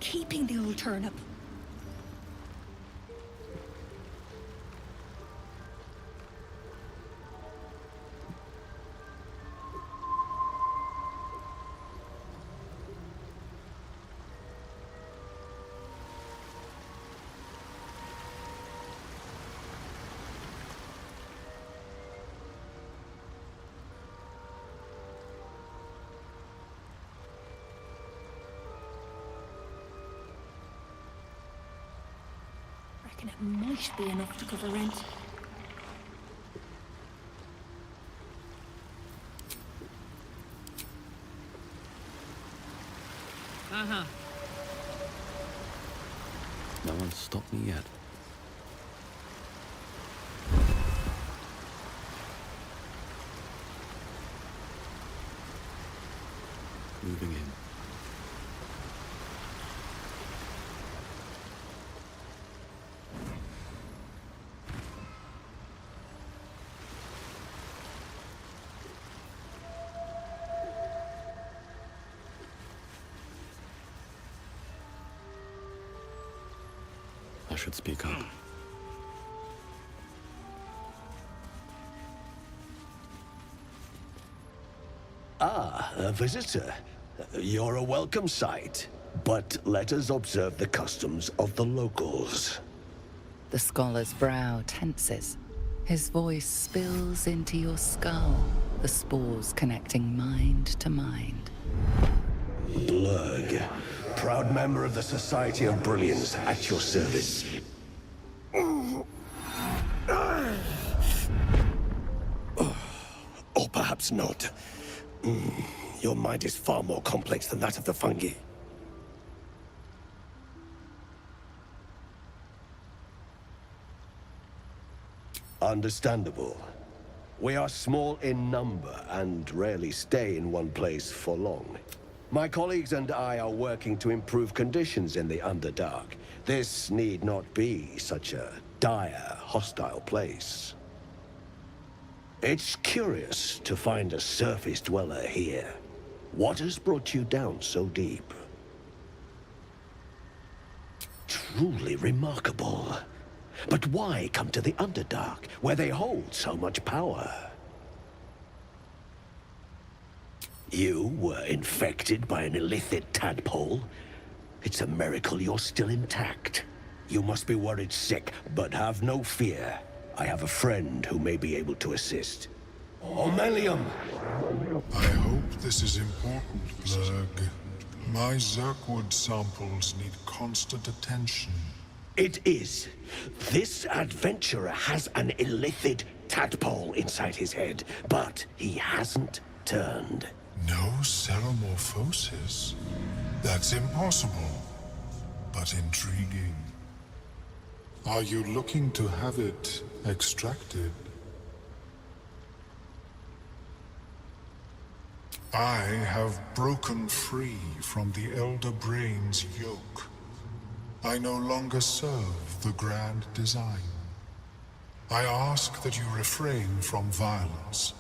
keeping the old turnip. Reckon it might be enough to cover rent. No one's stopped me yet. Moving in. I should speak up. Ah, a visitor. You're a welcome sight. But let us observe the customs of the locals. The scholar's brow tenses. His voice spills into your skull, the spores connecting mind to mind. Blurg, proud member of the Society of Brilliance, at your service. Or perhaps not. Your mind is far more complex than that of the fungi. Understandable. We are small in number and rarely stay in one place for long. My colleagues and I are working to improve conditions in the Underdark. This need not be such a dire, hostile place. It's curious to find a surface dweller here. What has brought you down so deep? Truly remarkable. But why come to the Underdark, where they hold so much power? You were infected by an illithid tadpole? It's a miracle you're still intact. You must be worried sick, but have no fear. I have a friend who may be able to assist. Omelium! I hope this is important, Blurg. My Zerkwood samples need constant attention. It is. This adventurer has an illithid tadpole inside his head, but he hasn't turned. No ceremorphosis? That's impossible, but intriguing. Are you looking to have it extracted? I have broken free from the Elder Brain's yoke. I no longer serve the grand design. I ask that you refrain from violence,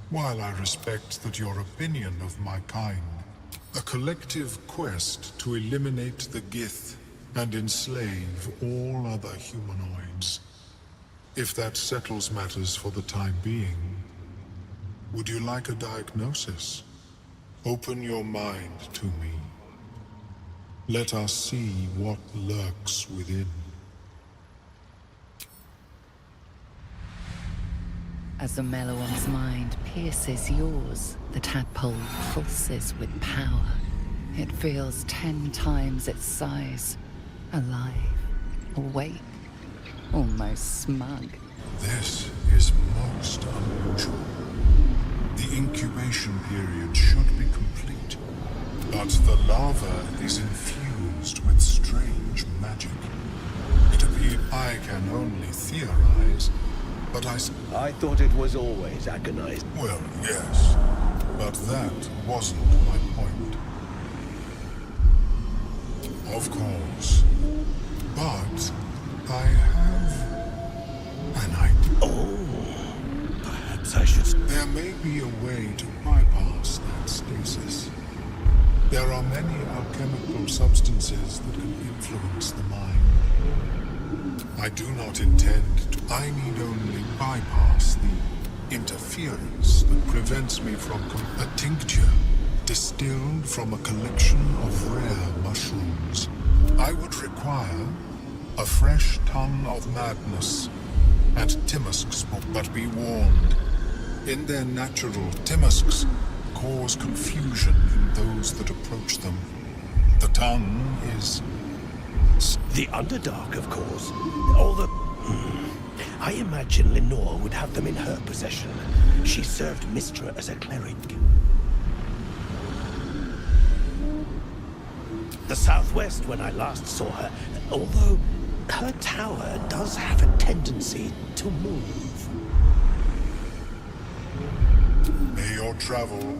while I respect that your opinion of my kind, a collective quest to eliminate the Gith and enslave all other humanoids. If that settles matters for the time being, would you like a diagnosis? Open your mind to me. Let us see what lurks within. As the Meloam's mind pierces yours, the tadpole pulses with power. It feels 10 times its size. Alive, awake, almost smug. This is most unusual. The incubation period should be complete, but the larva is infused with strange magic. It appears I can only theorize, but I thought it was always agonized. Well, yes, but that wasn't my point. Of course. But I have an idea. Oh, perhaps I should... There may be a way to bypass that stasis. There are many alchemical substances that can influence the mind. I do not intend to. I need only bypass the interference that prevents me from a tincture distilled from a collection of rare mushrooms. I would require a fresh ton of madness and timusks, but be warned. In their natural, timusks cause confusion in those that approach them. The tongue is... The Underdark, of course. All the... I imagine Lenore would have them in her possession. She served Mystra as a cleric. The Southwest when I last saw her, although her tower does have a tendency to move. May your travel...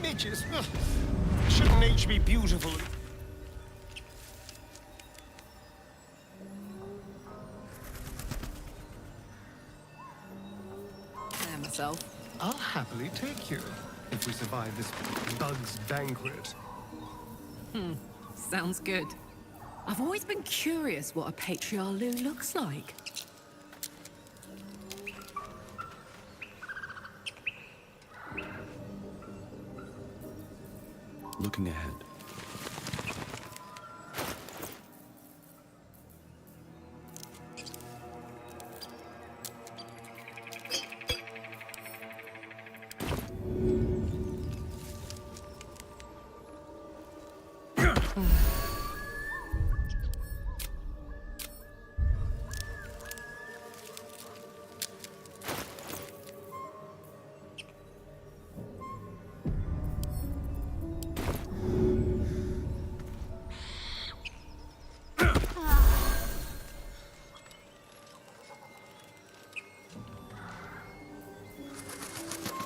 Midges. Ugh. Shouldn't age be beautiful? There myself. I'll happily take you, if we survive this bug's banquet. Sounds good. I've always been curious what a patriarch looks like. Looking ahead.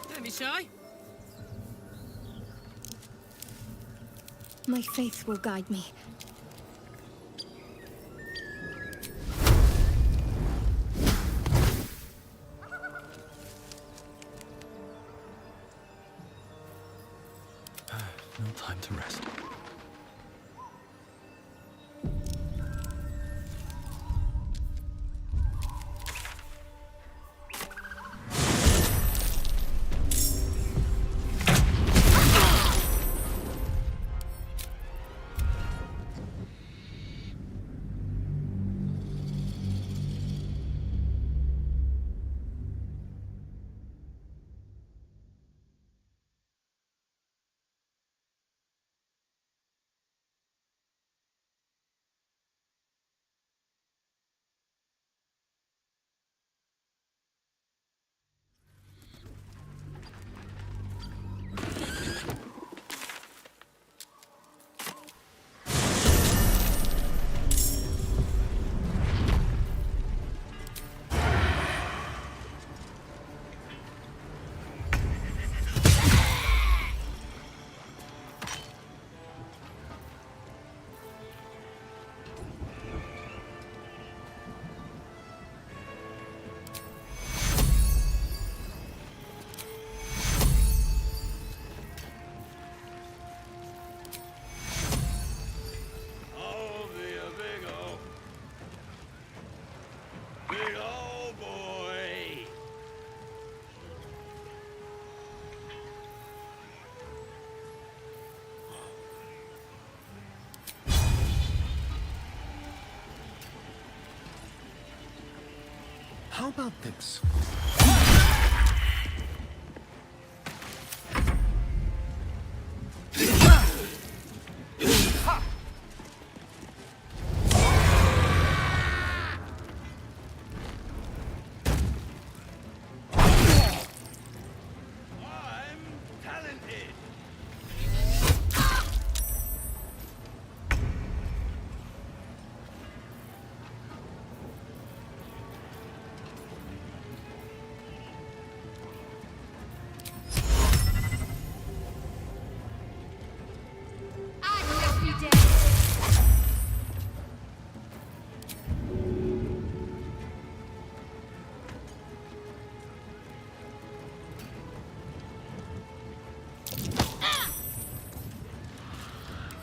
Don't be shy. My faith will guide me. No time to rest. How about this?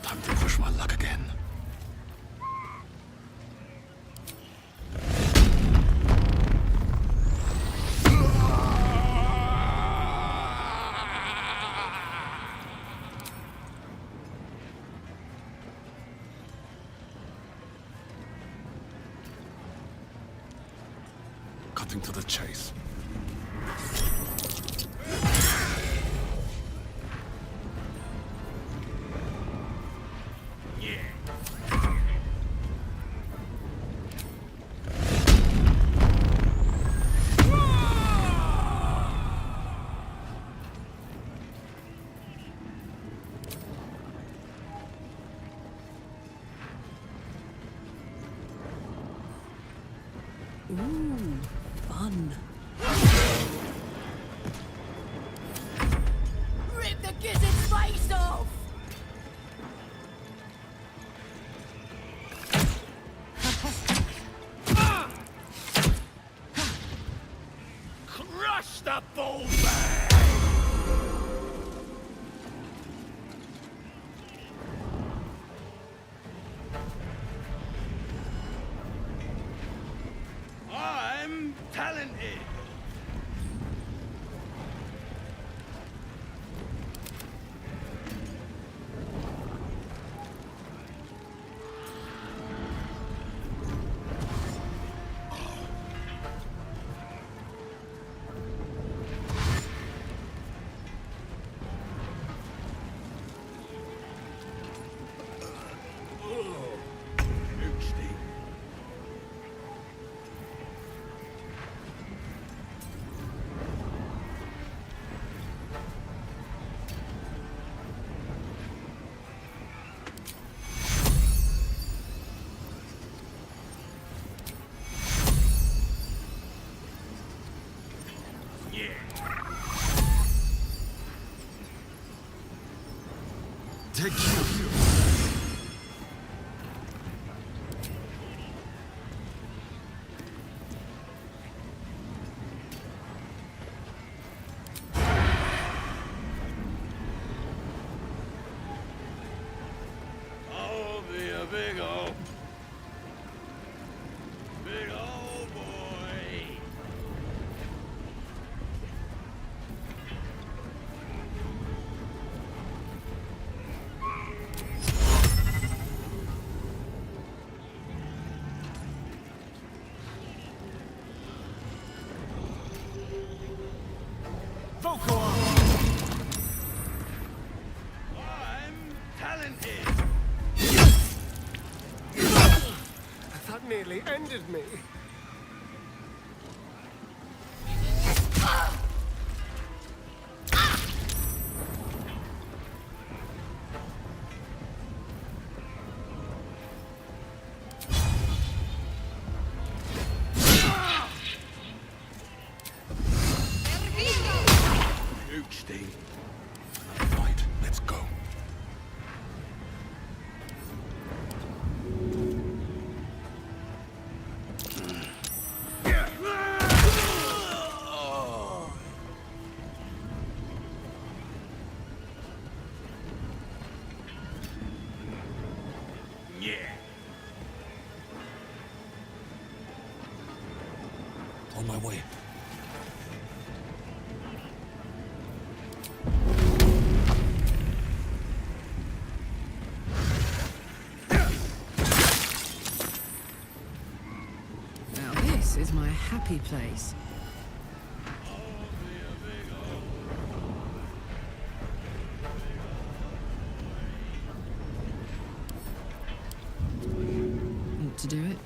Time to push my luck again. Cutting to the chase. Ooh, fun. Rip the gizzard's face off! Crush the bullbag! I'm talented. Take you. I'll be a big old boy. Vocal arm! I'm talented. That nearly ended me. Huge thing. Right, let's go. Yeah. On my way. is my happy place. Want to do it?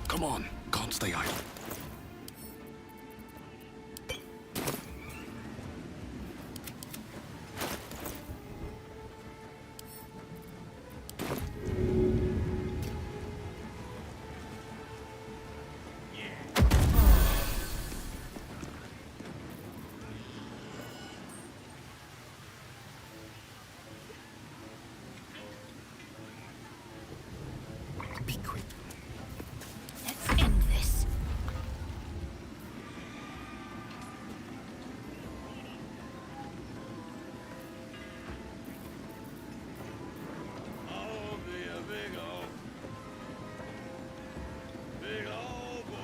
Come on, can't stay idle. Be quick. Let's end this. I'll be a big old boy.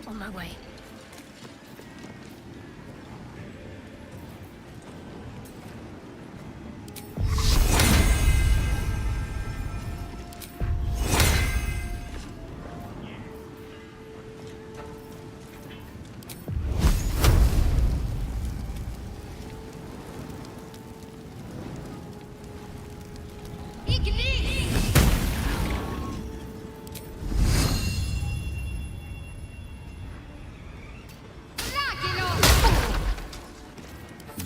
On my way.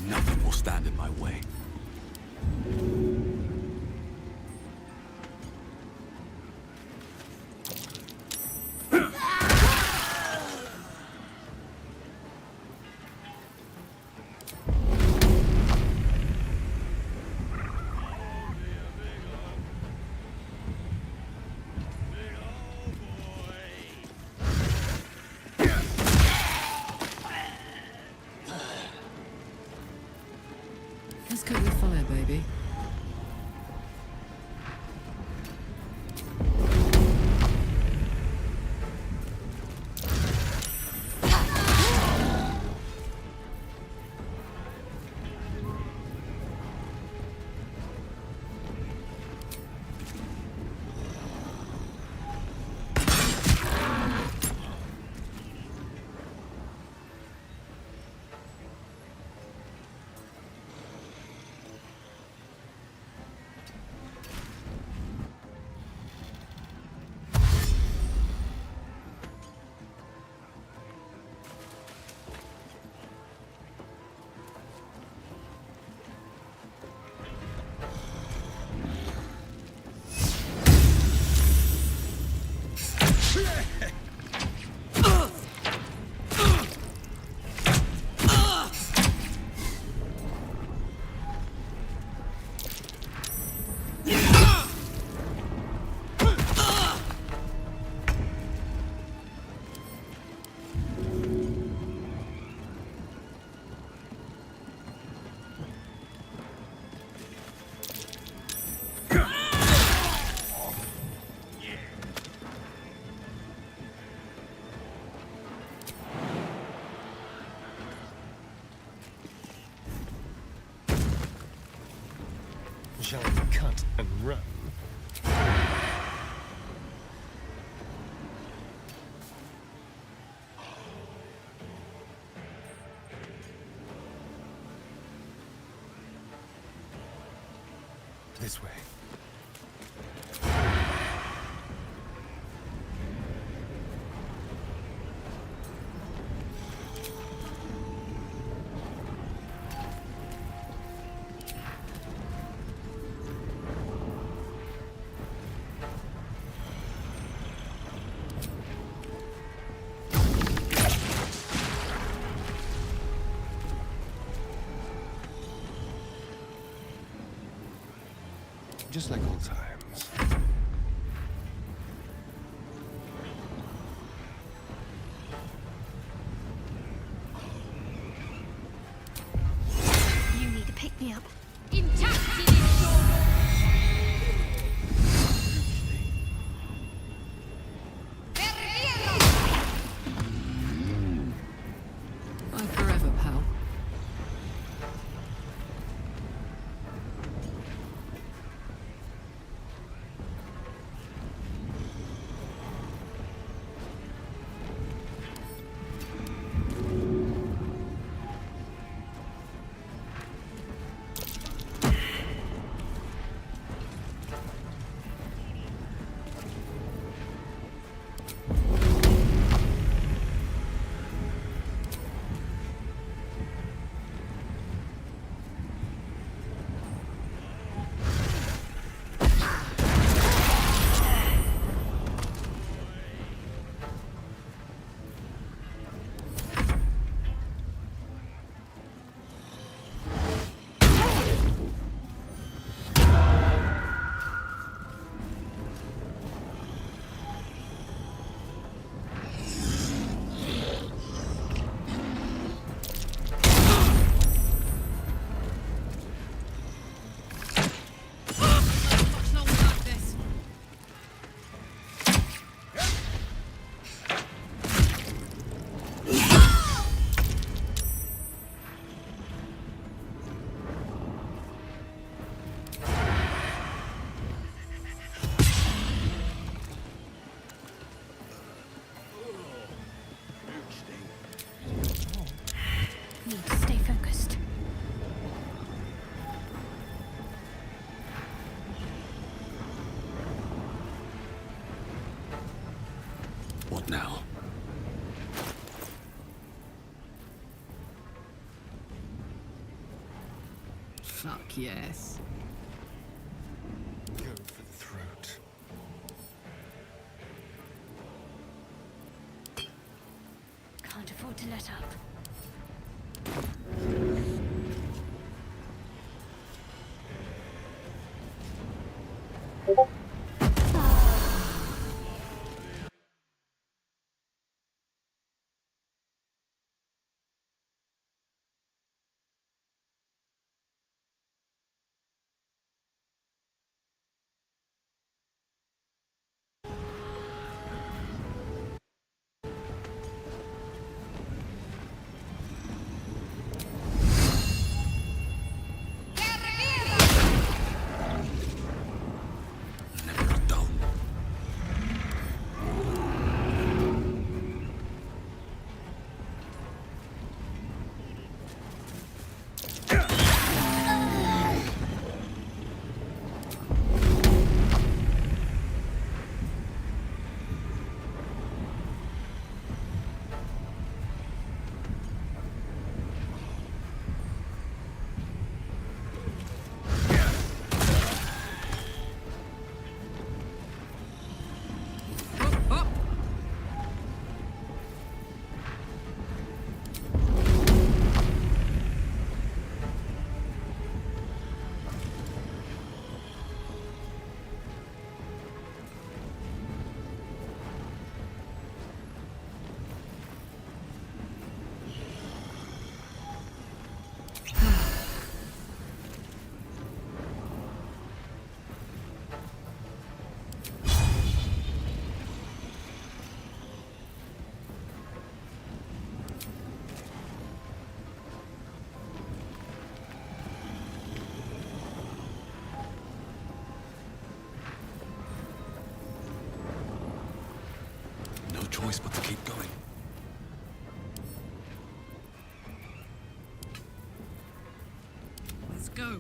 Nothing will stand in my way. Let's cook with fire, baby. Shall we cut and run? This way. Just like old times. You need to pick me up. Bye forever, pal. Much longer like this. Need to stay focused. What now? Fuck yes. Go for the throat. Can't afford to let up. choice but to keep going. Let's go.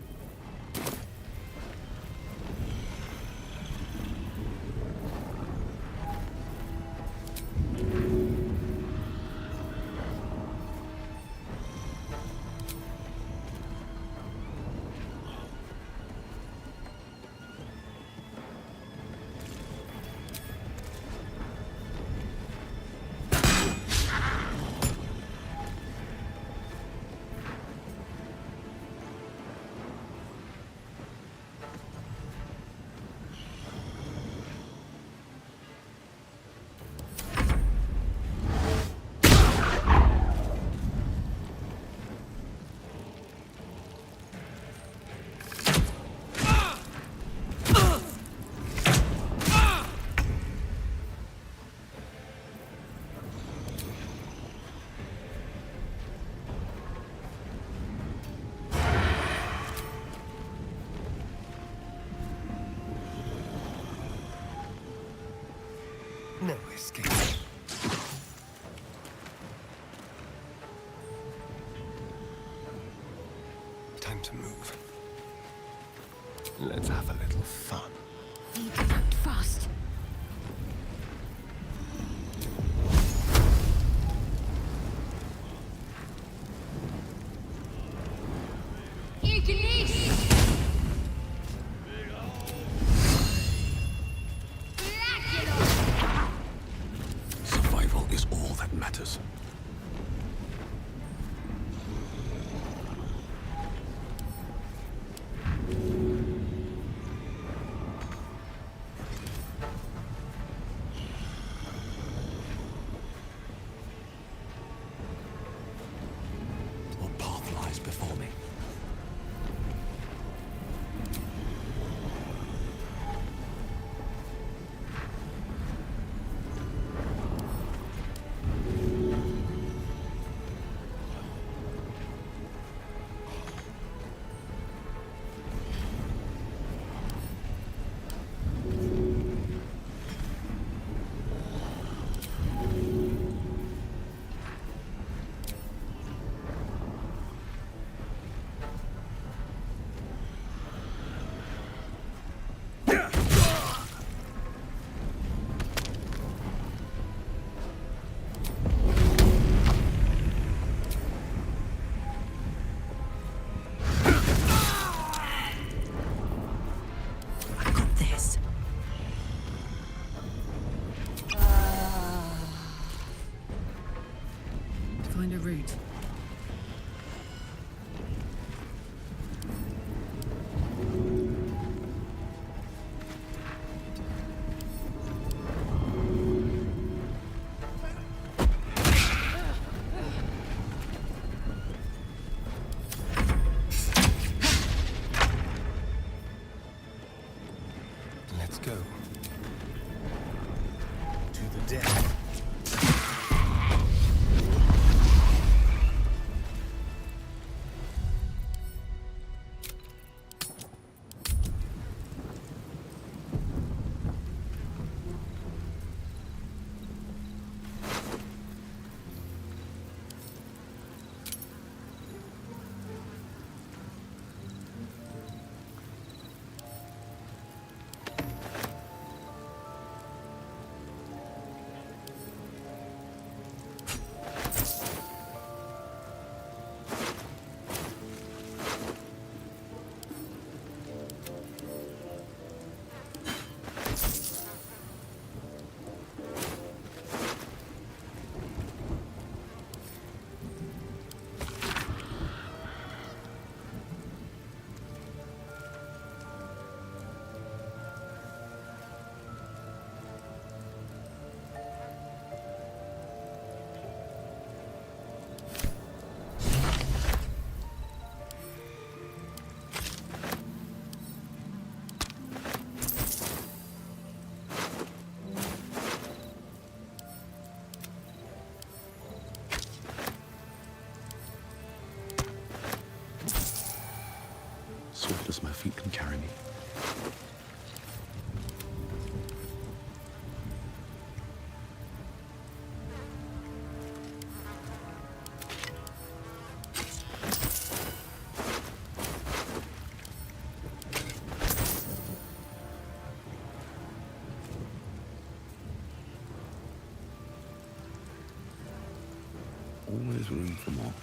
No escape. Time to move. Let's have a little fun. Need to act fast. Survival is all that matters. What path lies before me? Find a route. Let's go. To the death. Swift as my feet can carry me. Always room for more.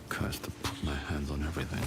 Cursed to put my hands on everything.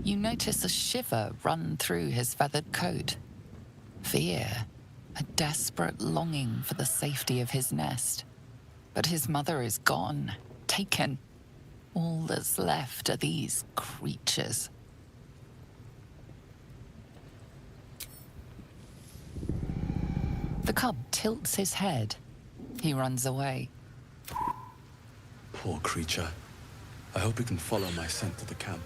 You notice a shiver run through his feathered coat. Fear, a desperate longing for the safety of his nest. But his mother is gone, taken. All that's left are these creatures. The cub tilts his head. He runs away. Poor creature. I hope he can follow my scent to the camp.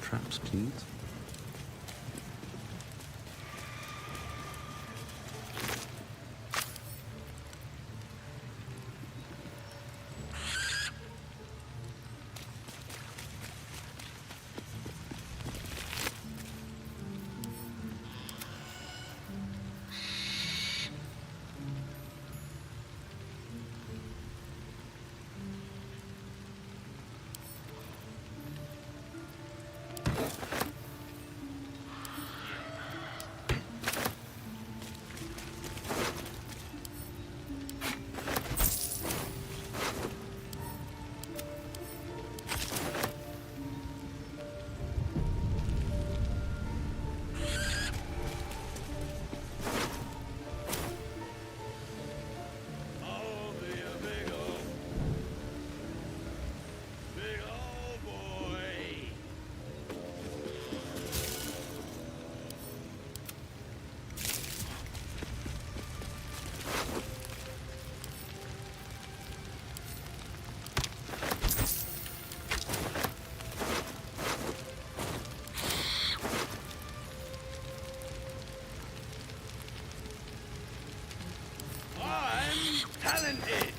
traps, please? Oh, be a big old boy. I'm talented.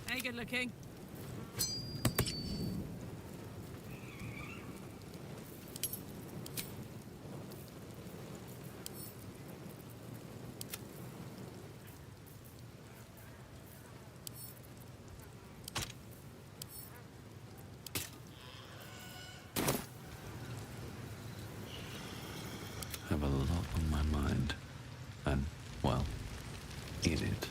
Hey, good looking. Have a lot on my mind. And, well, in it.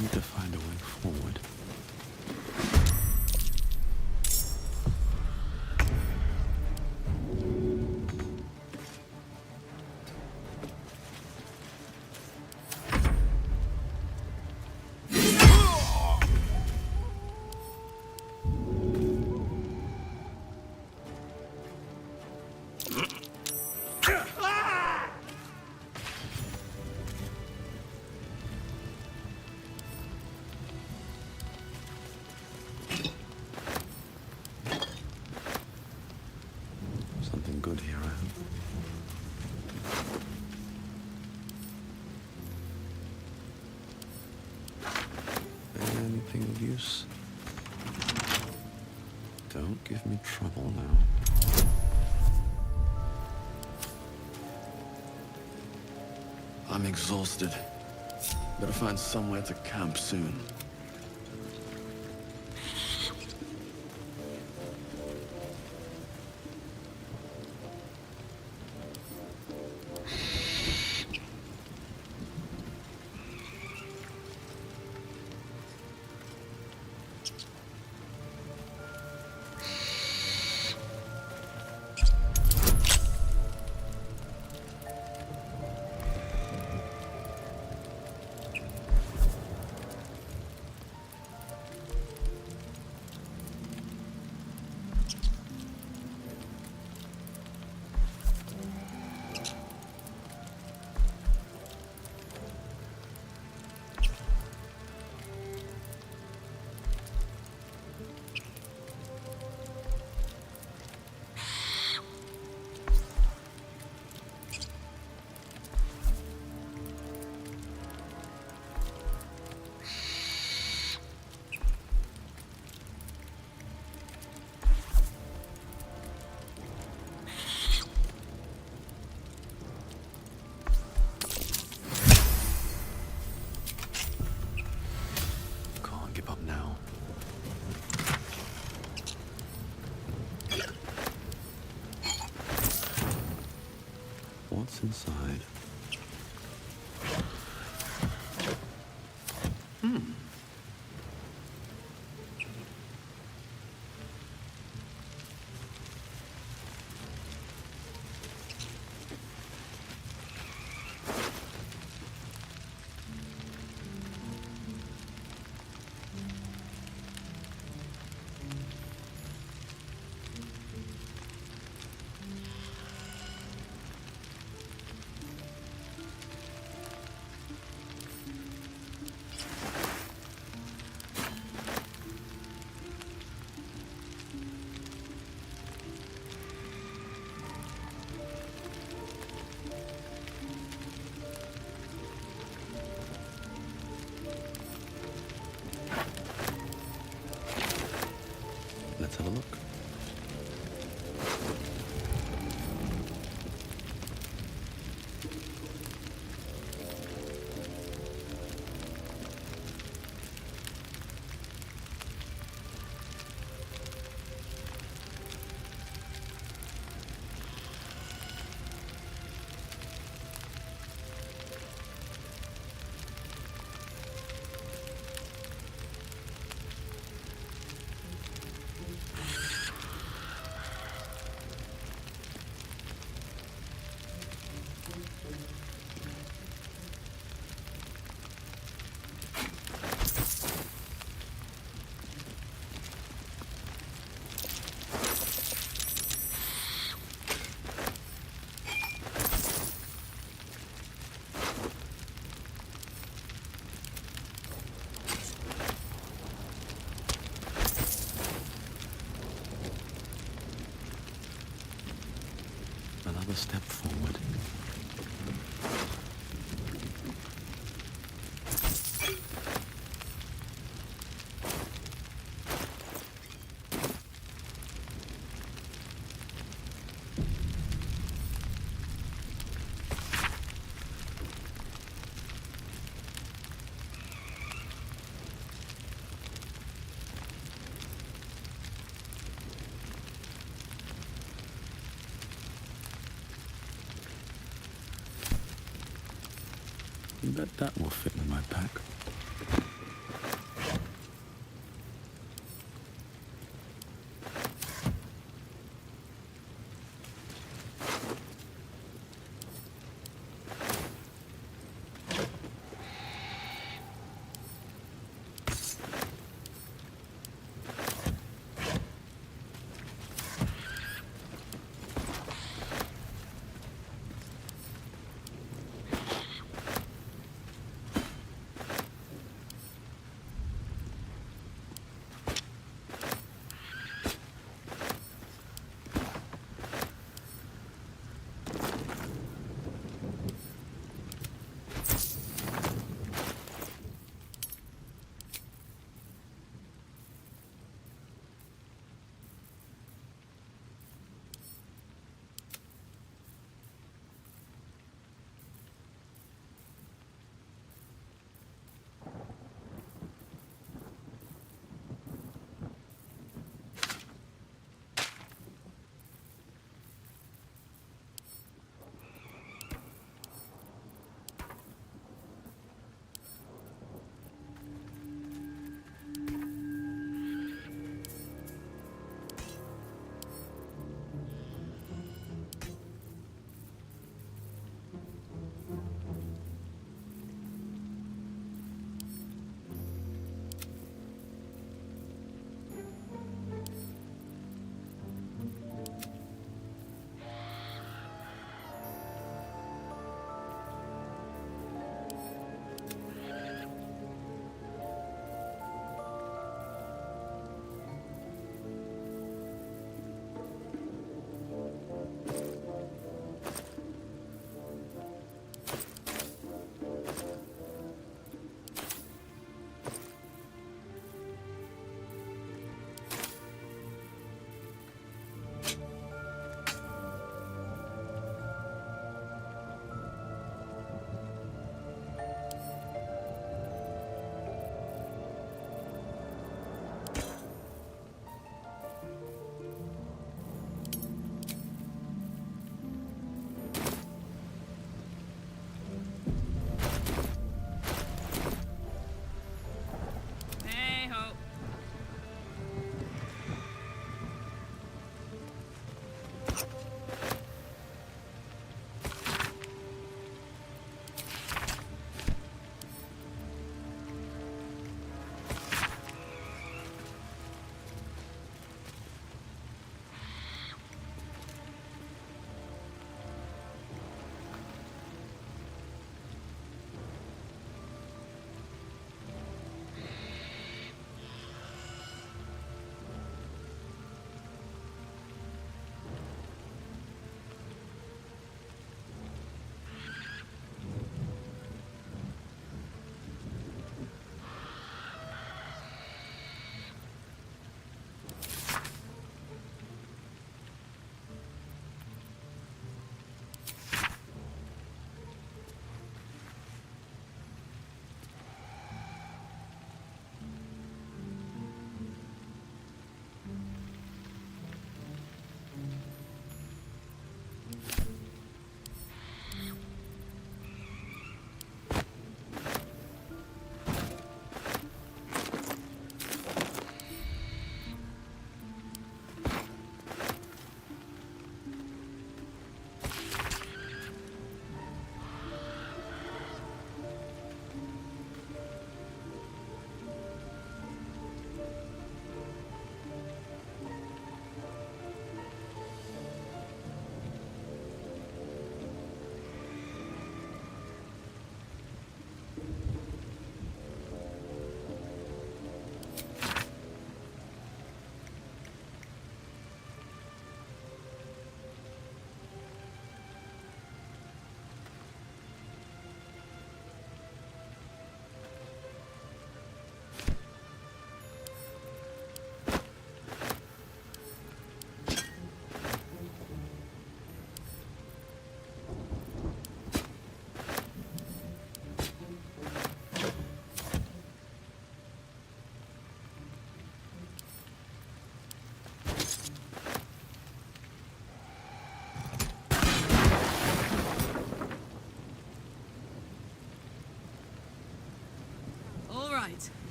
Need to find a way forward. Something good here, I hope. Anything of use? Don't give me trouble now. I'm exhausted. Better find somewhere to camp soon. What's inside? step forward. Bet that will fit in my pack.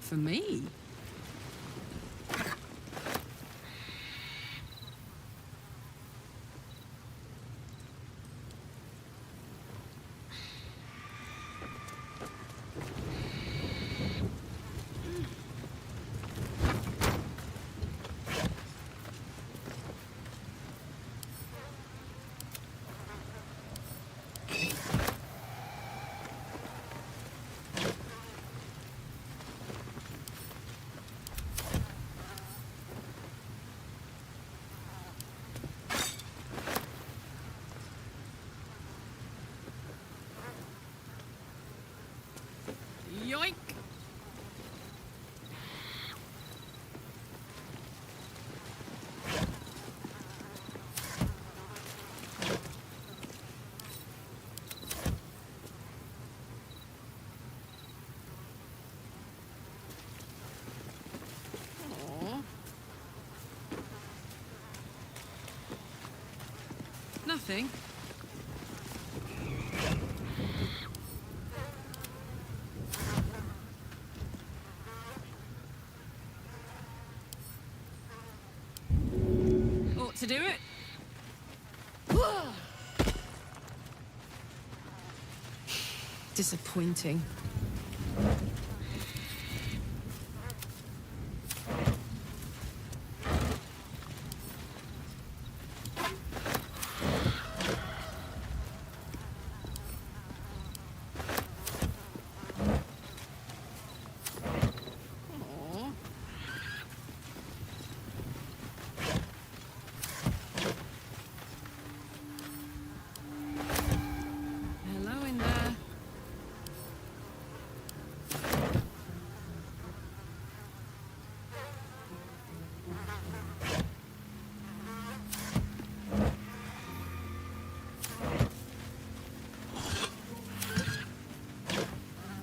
For me? Yoink! Aw. Nothing. Ought to do it. Disappointing. Aw. Hello in there.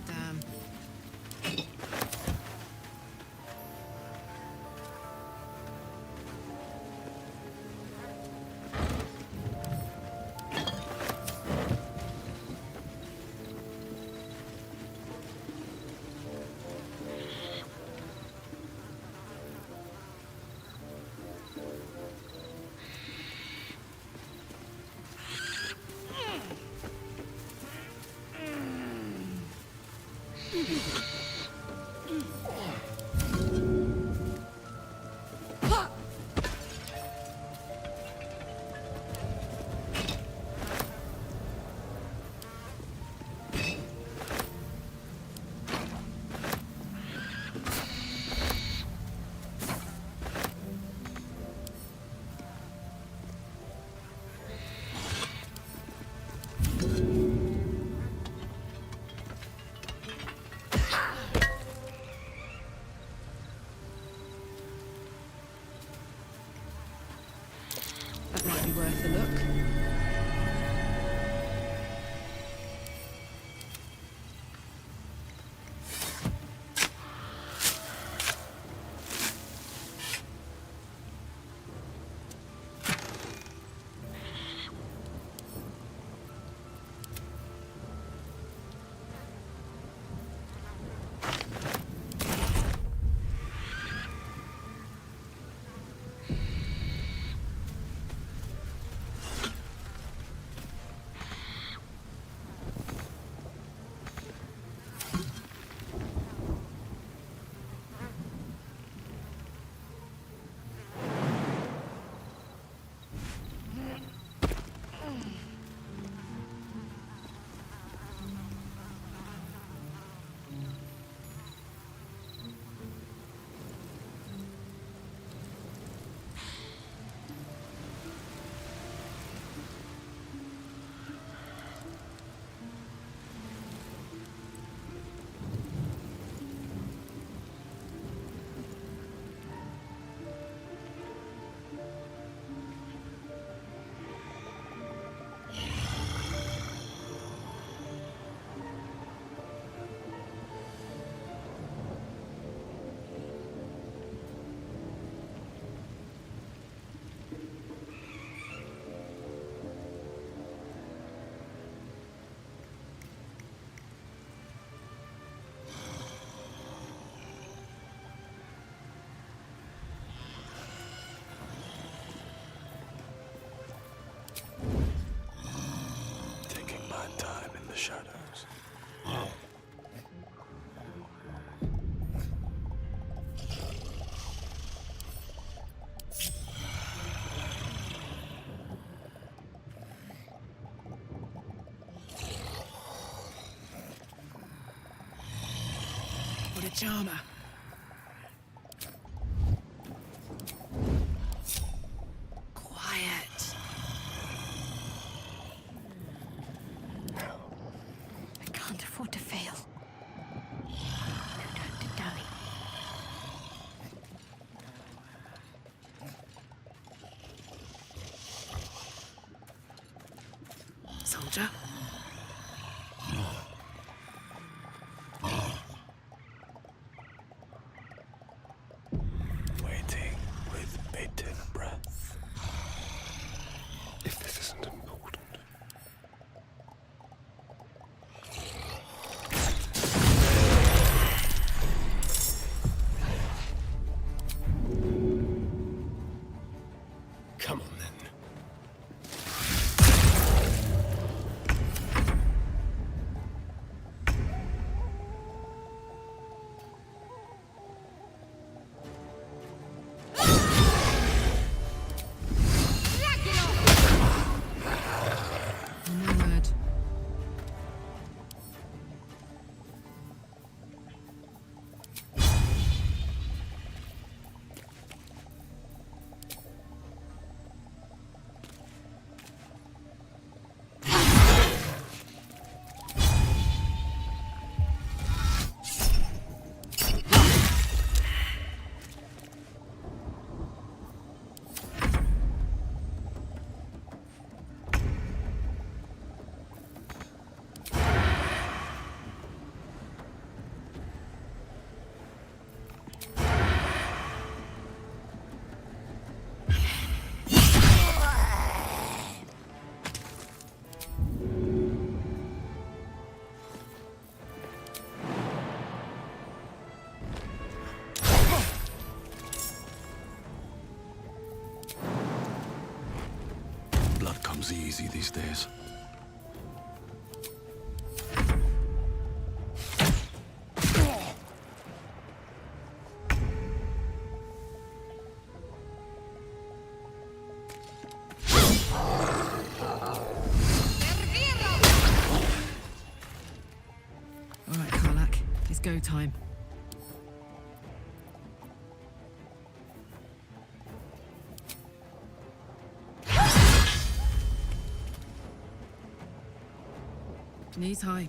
Damn. That might be worth a look. armor. Quiet. I can't afford to fail. Don't have to die. Soldier. Waiting with bated breath. If this isn't important. Come on then. On my word. Blood comes easy these days. All right, Karlak. It's go time. Knees high.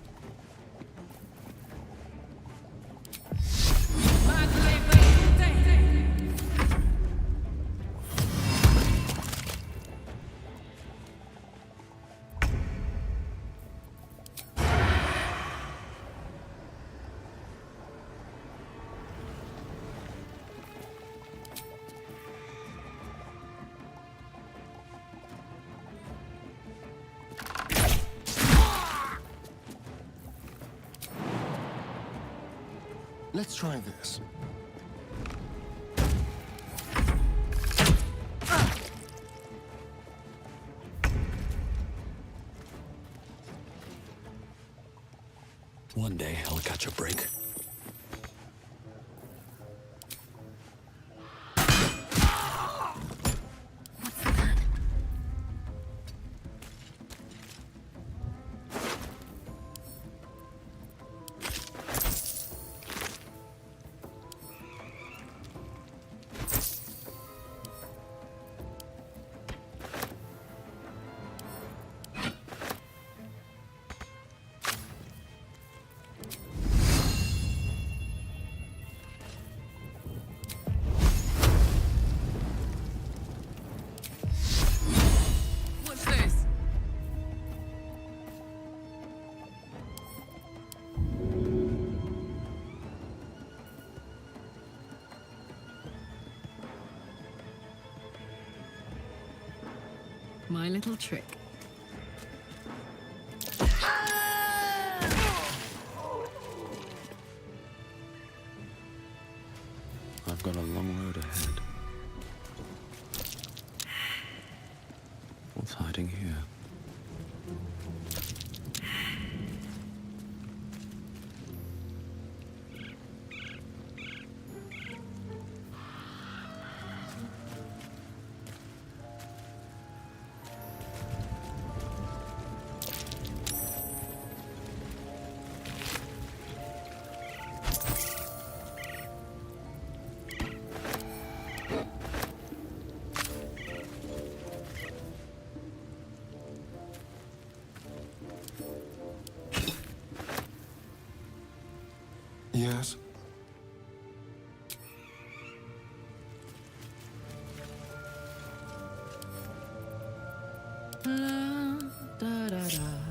Let's try this. One day I'll catch a break. What's the plan? What's this? My little trick. I've got a long road ahead. What's hiding here? Yes? La, da, da, da.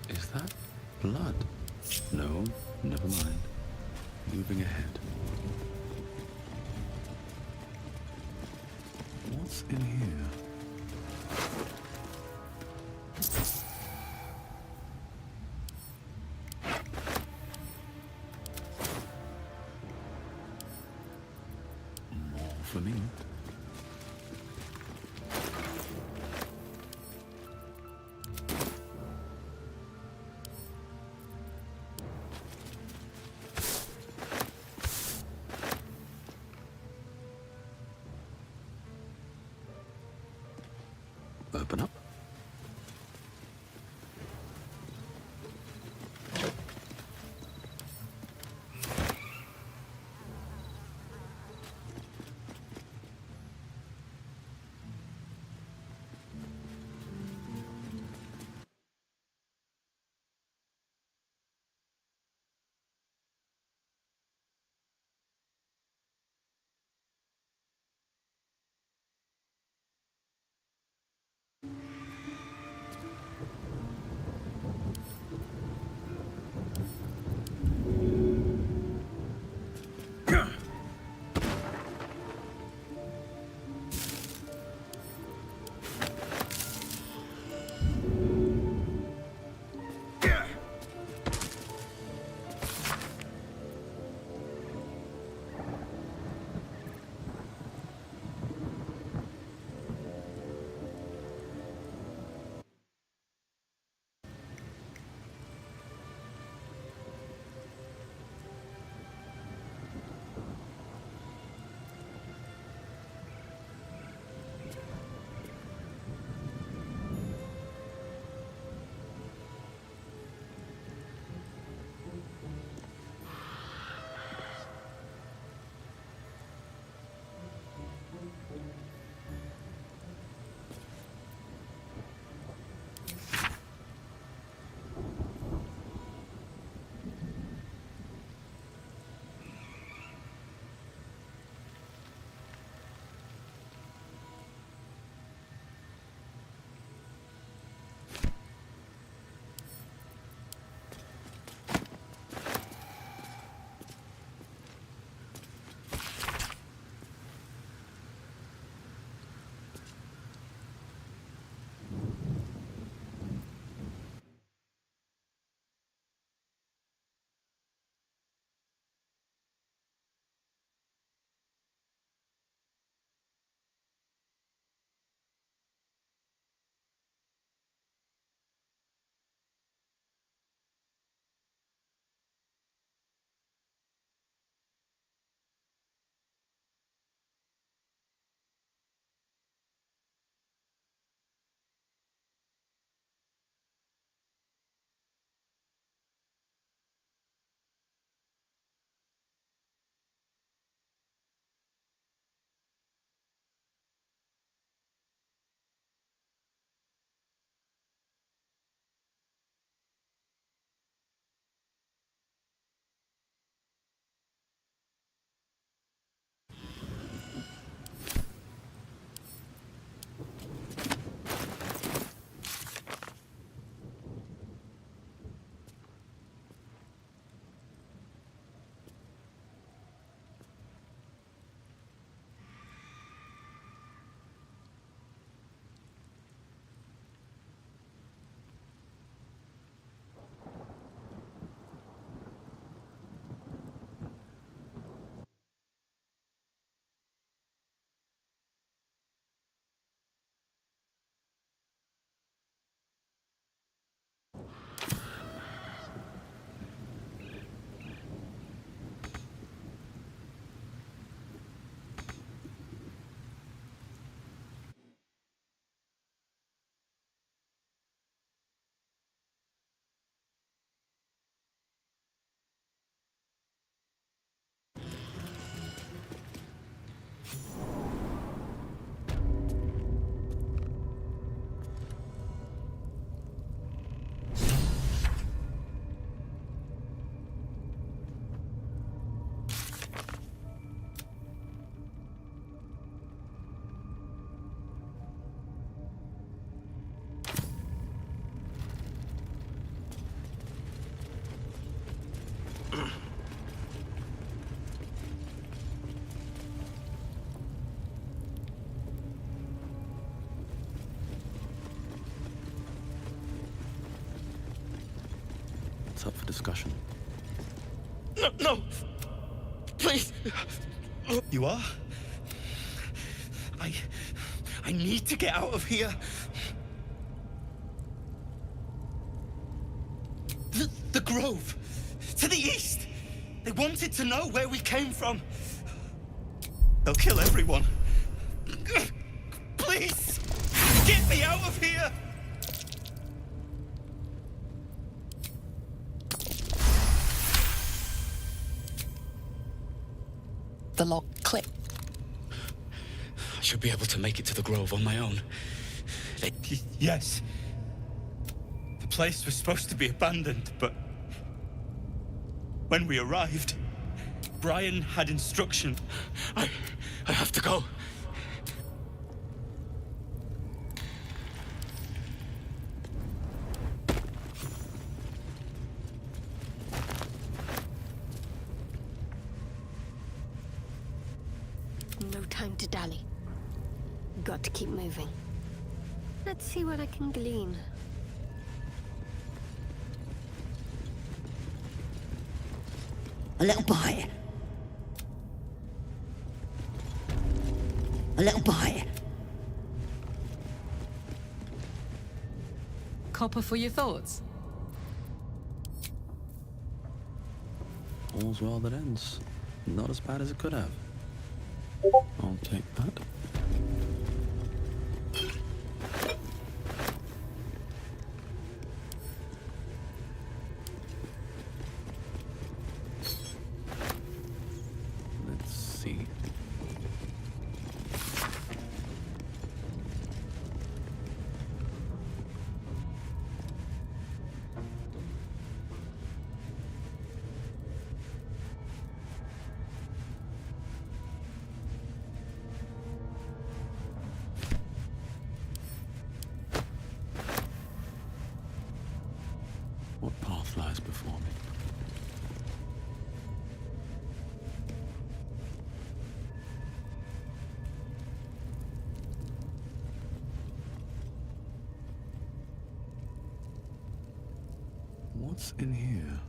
Is that blood? No, never mind. Moving ahead. What's in here? More for me. Open up. That's up for discussion. No, no! Please! You are? I need to get out of here. The Grove! To the east! They wanted to know where we came from. They'll kill everyone. Please! Get me out of here! The lock clicked. I should be able to make it to the Grove on my own. Yes. The place was supposed to be abandoned, but when we arrived, Brian had instruction. I have to go. No time to dally. Got to keep moving. Let's see what I can glean. A little bite. A little bite. Copper for your thoughts? All's well that ends. Not as bad as it could have. I'll take that. Let's see. What path lies before me? What's in here?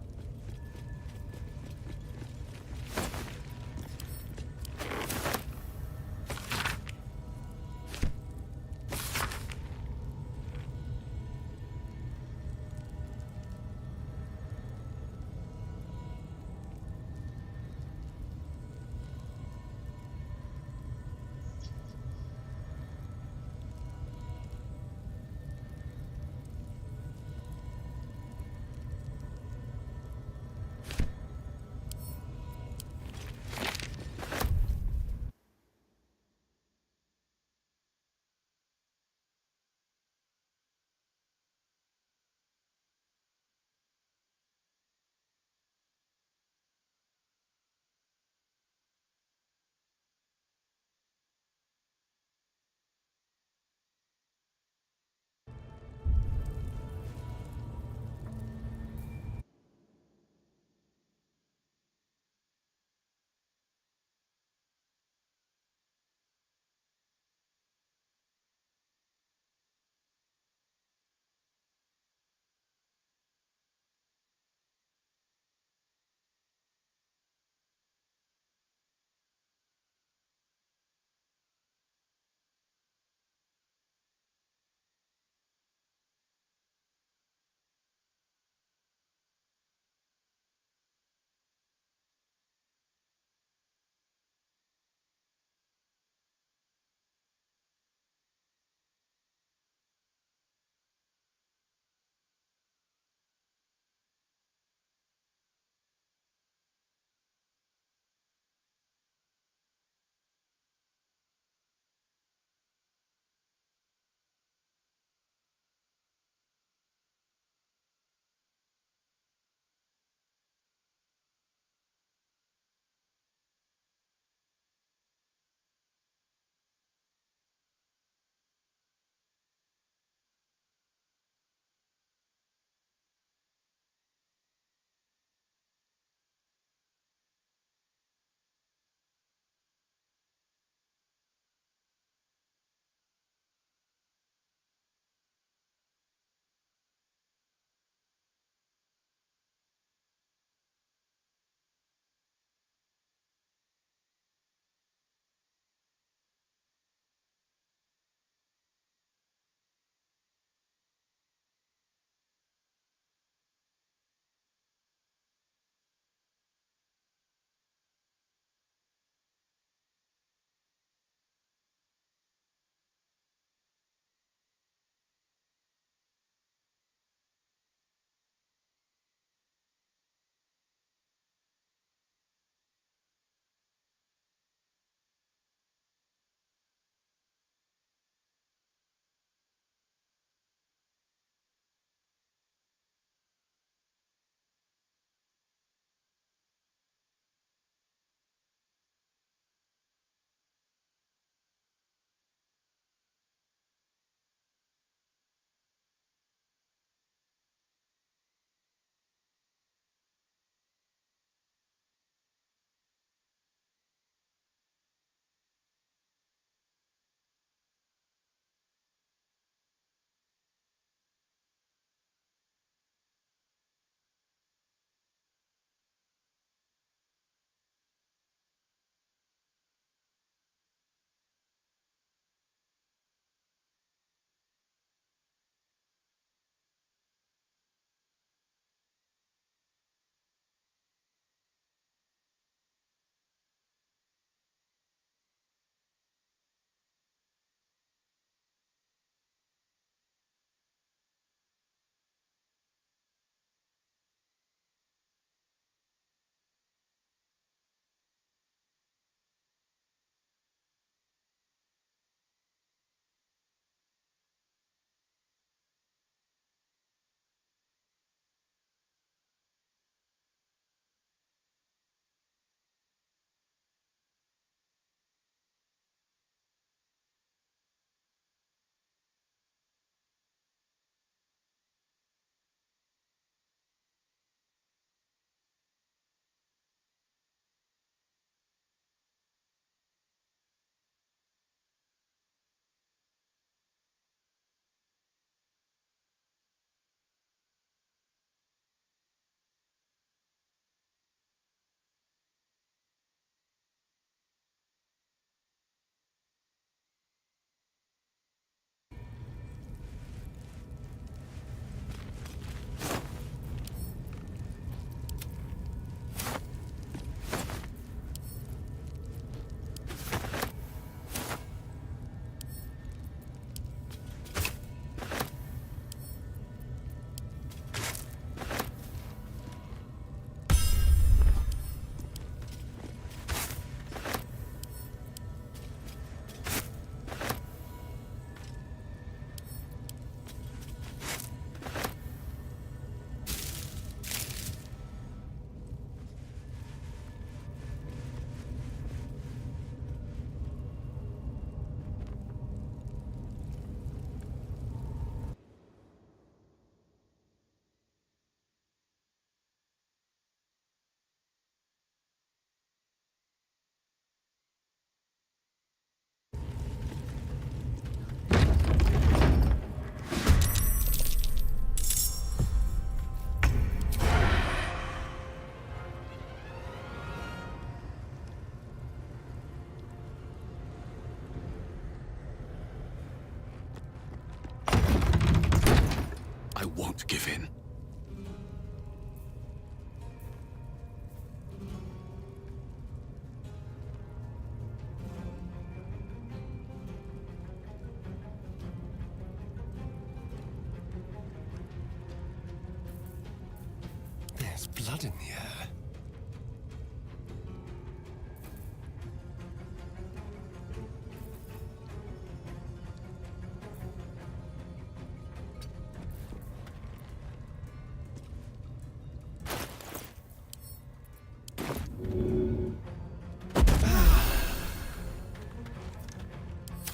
blood in the air.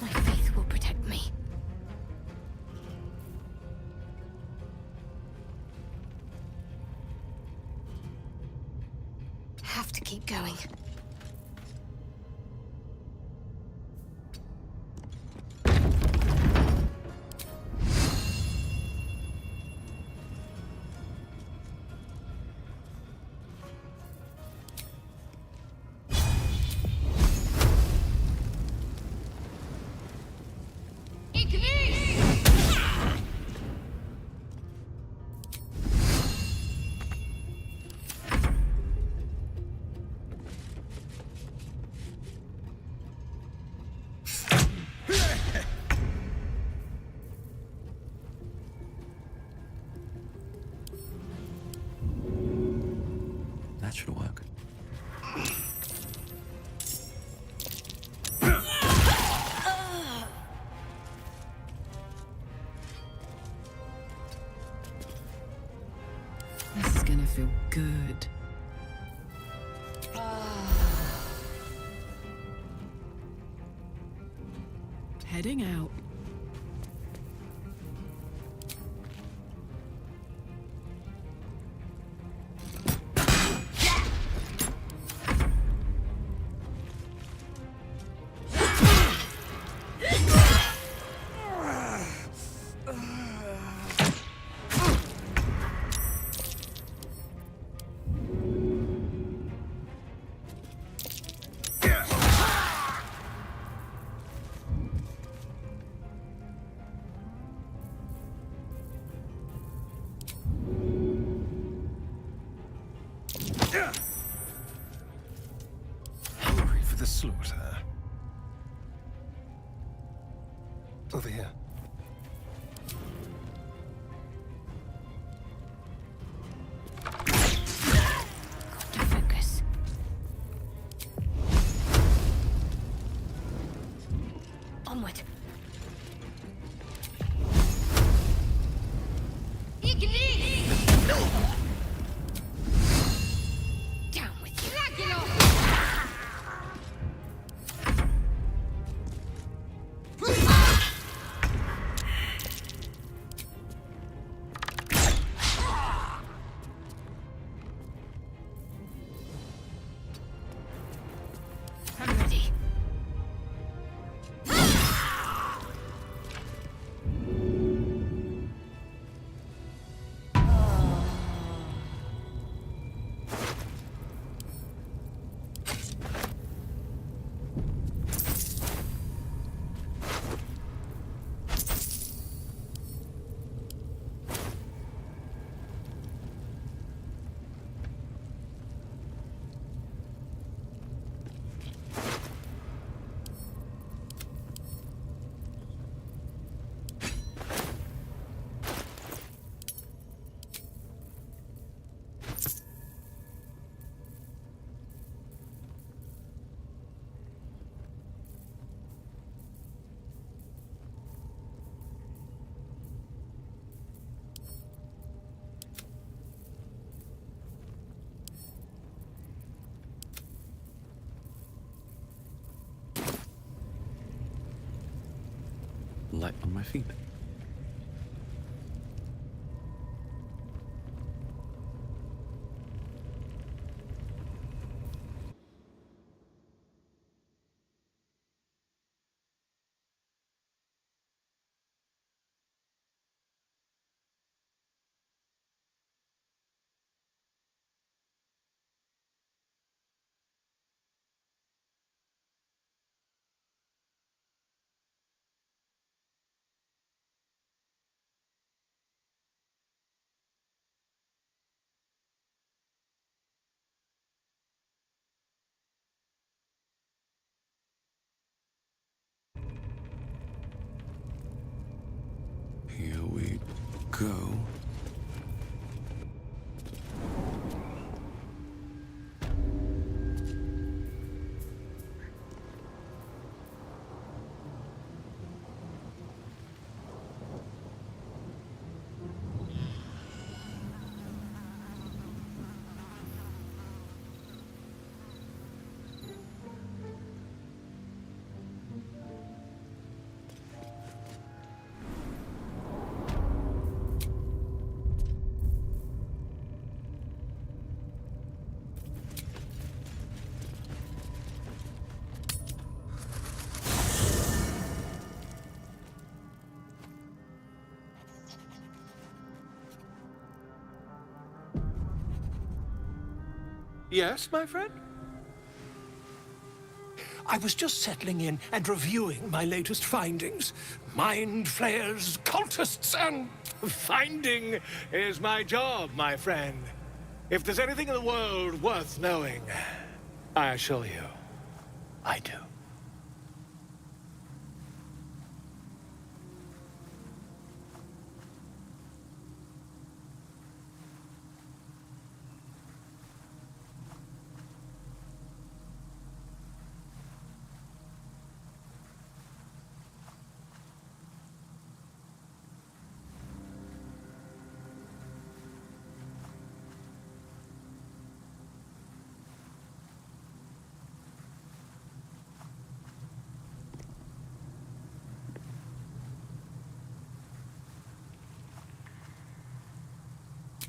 My faith will protect me. Have to keep going. That should work. This is gonna feel good. Heading out. Hungry for the slaughter. Over here. Got to focus. Onward. Down with you. I'm ready. Light on my feet. Here we go. Yes, my friend? I was just settling in and reviewing my latest findings. Mind flayers, cultists, and finding is my job, my friend. If there's anything in the world worth knowing, I assure you, I do.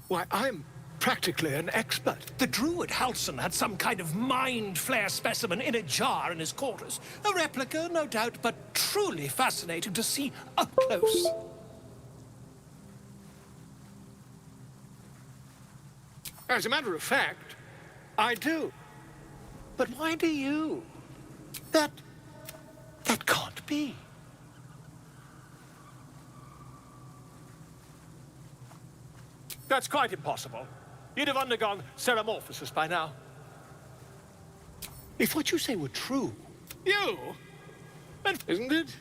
Why, I'm practically an expert. The druid Halson had some kind of mind flare specimen in a jar in his quarters. A replica, no doubt, but truly fascinating to see up close. As a matter of fact, I do. But why do you? That can't be. That's quite impossible. You'd have undergone ceramorphosis by now. If what you say were true, you... And isn't it?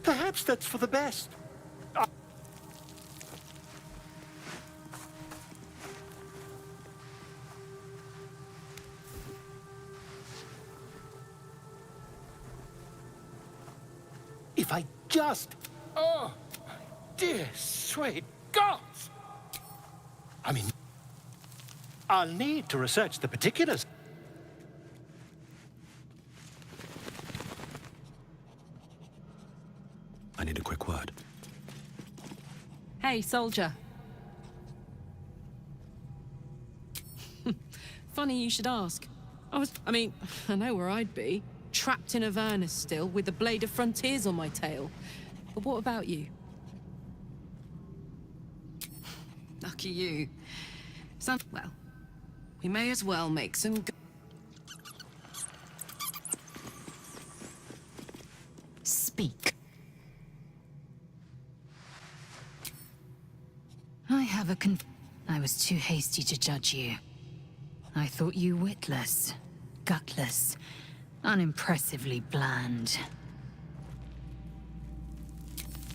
Perhaps that's for the best. If I just... Oh, dear sweet gods! I mean, I'll need to research the particulars. I need a quick word. Hey, soldier. Funny you should ask. I mean, I know where I'd be. Trapped in Avernus still, with the Blade of Frontiers on my tail. But what about you? Lucky you. Well, we may as well make some... Speak. I have a I was too hasty to judge you. I thought you witless, gutless, unimpressively bland.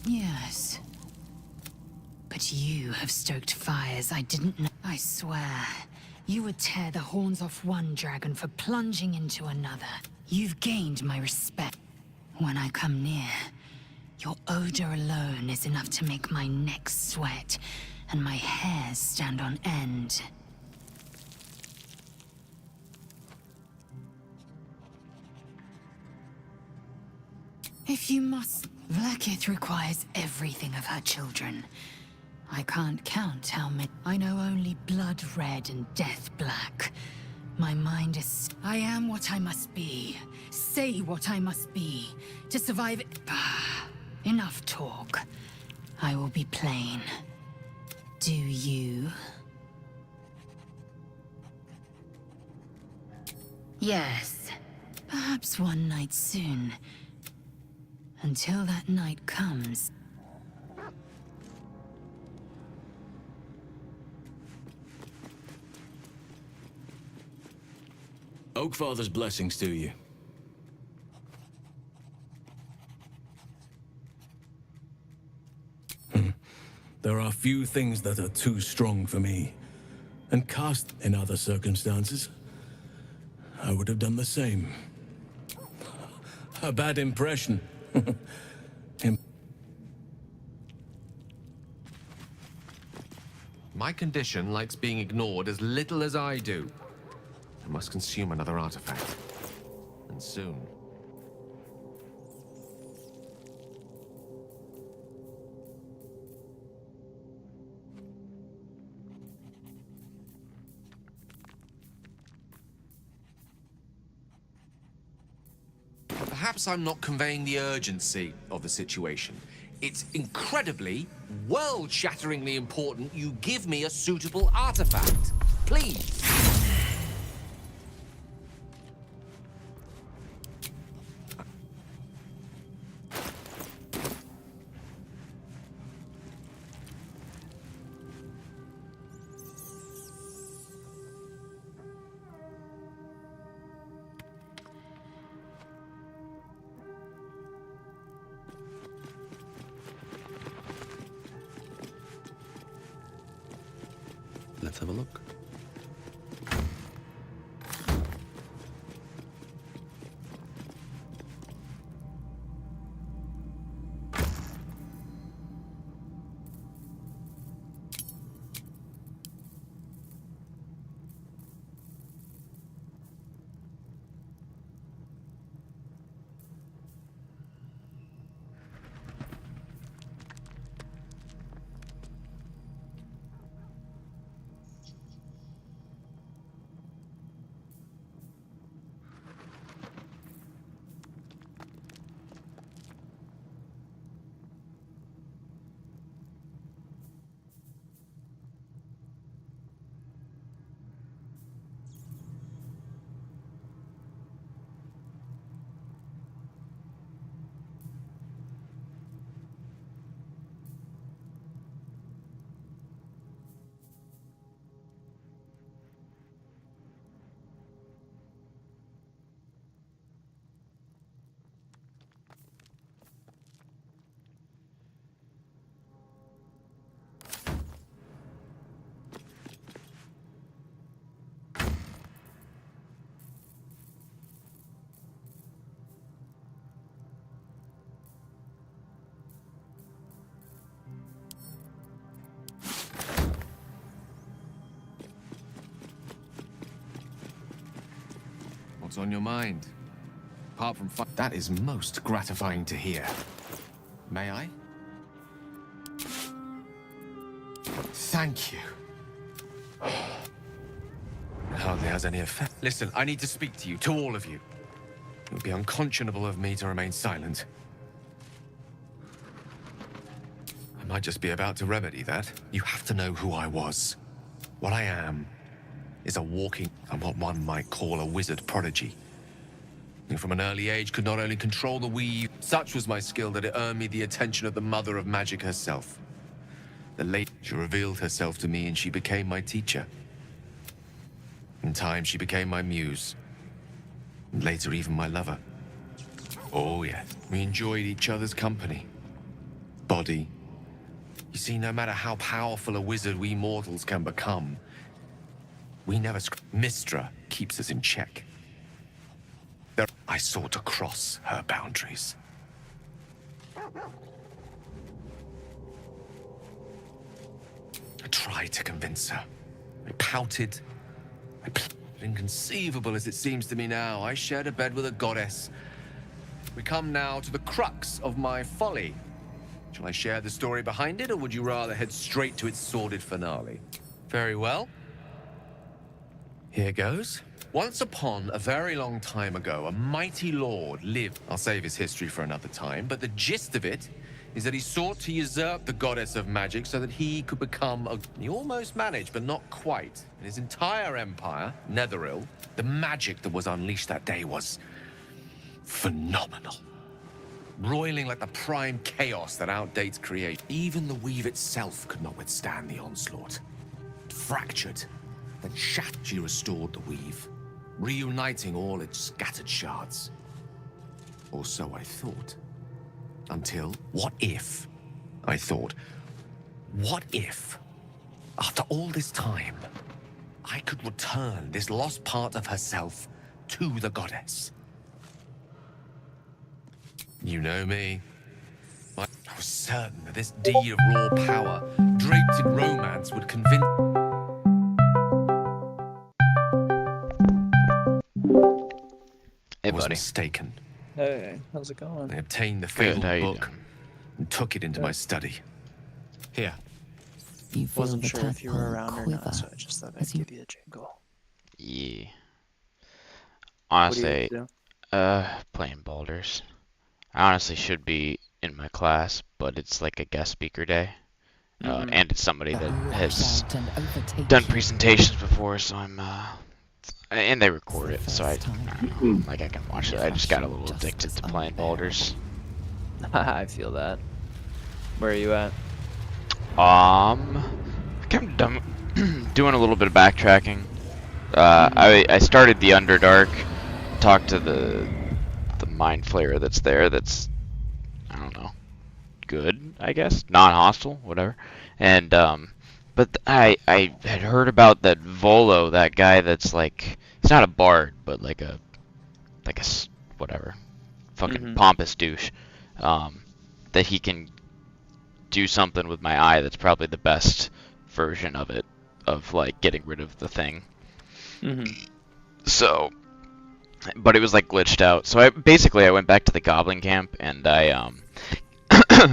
Yes. But you have stoked fires I didn't know. I swear, you would tear the horns off one dragon for plunging into another. You've gained my respect. When I come near, your odor alone is enough to make my neck sweat and my hairs stand on end. If you must... Vlaakith requires everything of her children. I can't count how many... I know only blood red and death black. My mind is... I am what I must be. Say what I must be. To survive it... Enough talk. I will be plain. Do you? Yes. Perhaps one night soon. Until that night comes... Oakfather's blessings to you. There are few things that are too strong for me. And cast in other circumstances, I would have done the same. A bad impression. My condition likes being ignored as little as I do. I must consume another artifact. And soon. Perhaps I'm not conveying the urgency of the situation. It's incredibly, world-shatteringly important you give me a suitable artifact. Please. Let's have a look. What's on your mind? Apart from that is most gratifying to hear. May I? Thank you. It hardly has any effect. Listen, I need to speak to you, to all of you. It would be unconscionable of me to remain silent. I might just be about to remedy that. You have to know who I was. What I am is a walking, and what one might call a wizard prodigy. And from an early age could not only control the weave, such was my skill that it earned me the attention of the mother of magic herself. The late she revealed herself to me and she became my teacher. In time she became my muse, and later even my lover. Oh yes, we enjoyed each other's company. Body. You see, no matter how powerful a wizard we mortals can become, we never Mistra keeps us in check. I sought to cross her boundaries. I tried to convince her. I pouted. Inconceivable as it seems to me now, I shared a bed with a goddess. We come now to the crux of my folly. Shall I share the story behind it, or would you rather head straight to its sordid finale? Very well. Here goes. Once upon a very long time ago, a mighty lord lived. I'll save his history for another time, but the gist of it is that he sought to usurp the goddess of magic so that he could become a... He almost managed, but not quite. In his entire empire, Netheril, the magic that was unleashed that day was phenomenal. Roiling like the prime chaos that outdates creation. Even the weave itself could not withstand the onslaught. Fractured, then shattered, she restored the weave, reuniting all its scattered shards. Or so I thought. Until, what if, I thought, what if, after all this time, I could return this lost part of herself to the goddess? You know me. I was certain that this deed of raw power, draped in romance, would convince... Hey, I was buddy. mistaken. Hey, how's it going? I obtained the Good, fabled how you book and took it into my study. Here. You feel Wasn't the sure if you were tadpole around or quiver not, so I just thought I'd as you give you a jingle. Yeah. What do you Honestly, do? playing Baldur's. I honestly should be in my class, but it's like a guest speaker day. Mm-hmm. And it's somebody that has Lash out and overtake done you. presentations before, so I'm and they record it, so I don't know, like I can watch it. I just got a little addicted to playing Baldur's. I feel that. Where are you at? I'm kind of done doing a little bit of backtracking. I started the Underdark, talked to the Mind Flayer that's there. That's, I don't know, good, I guess, non-hostile, whatever. And but I had heard about that Volo, that guy that's like, he's not a bard, but like a whatever, fucking pompous douche. That he can do something with my eye that's probably the best version of it, of like getting rid of the thing. So, but it was like glitched out. So I went back to the Goblin camp, and I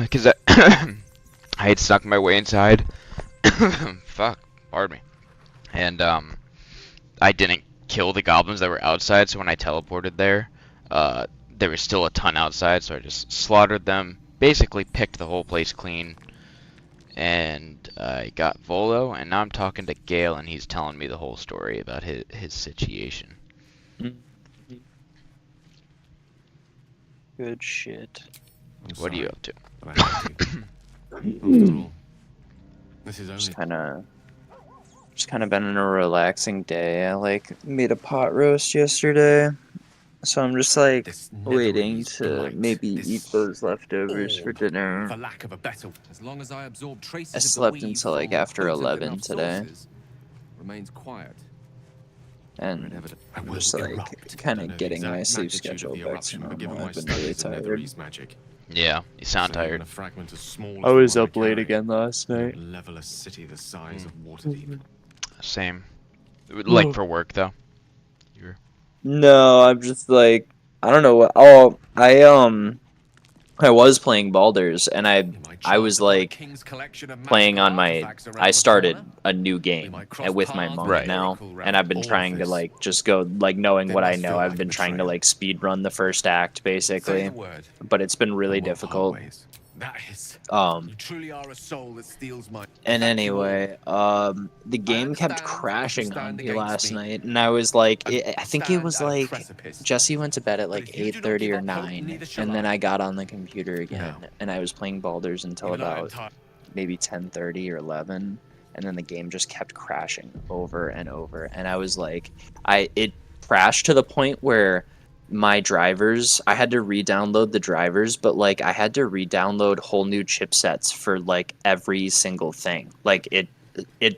because I had snuck my way inside. Fuck, pardon me. And I didn't kill the goblins that were outside, so when I teleported there, there was still a ton outside, so I just slaughtered them. Basically picked the whole place clean, and I got Volo, and now I'm talking to Gale, and he's telling me the whole story about his situation. Good shit. What are you up to? This is only Just kind of been in a relaxing day. I like made a pot roast yesterday, so I'm just like waiting to maybe eat those leftovers for dinner. for lack of a better. As long as I absorb traces I of the slept weed until like from after potent 11 enough today, sources, remains quiet. and I'm just like kind of getting my sleep schedule back to normal. I've been really tired. Yeah, you sound tired. I was up late again last night. Level a city the size of Waterdeep. Same. Like for work though. No, I'm just like, I don't know what. Oh, I was playing Baldur's, and I was like playing on my. I started a new game with my monk now, and I've been trying to like just go like knowing what I know. I've been trying to like speed run the first act basically, but it's been really difficult. That is. You truly are a soul that steals my. And anyway, the game kept crashing on me last night, and I was like, I think it was like Jesse went to bed at like 8:30 or 9, and then I got on the computer again, and I was playing Baldur's until about maybe 10:30 or 11, and then the game just kept crashing over and over, and I was like, it crashed to the point where my drivers, I had to re-download the drivers, but like I had to re-download whole new chipsets for like every single thing. Like it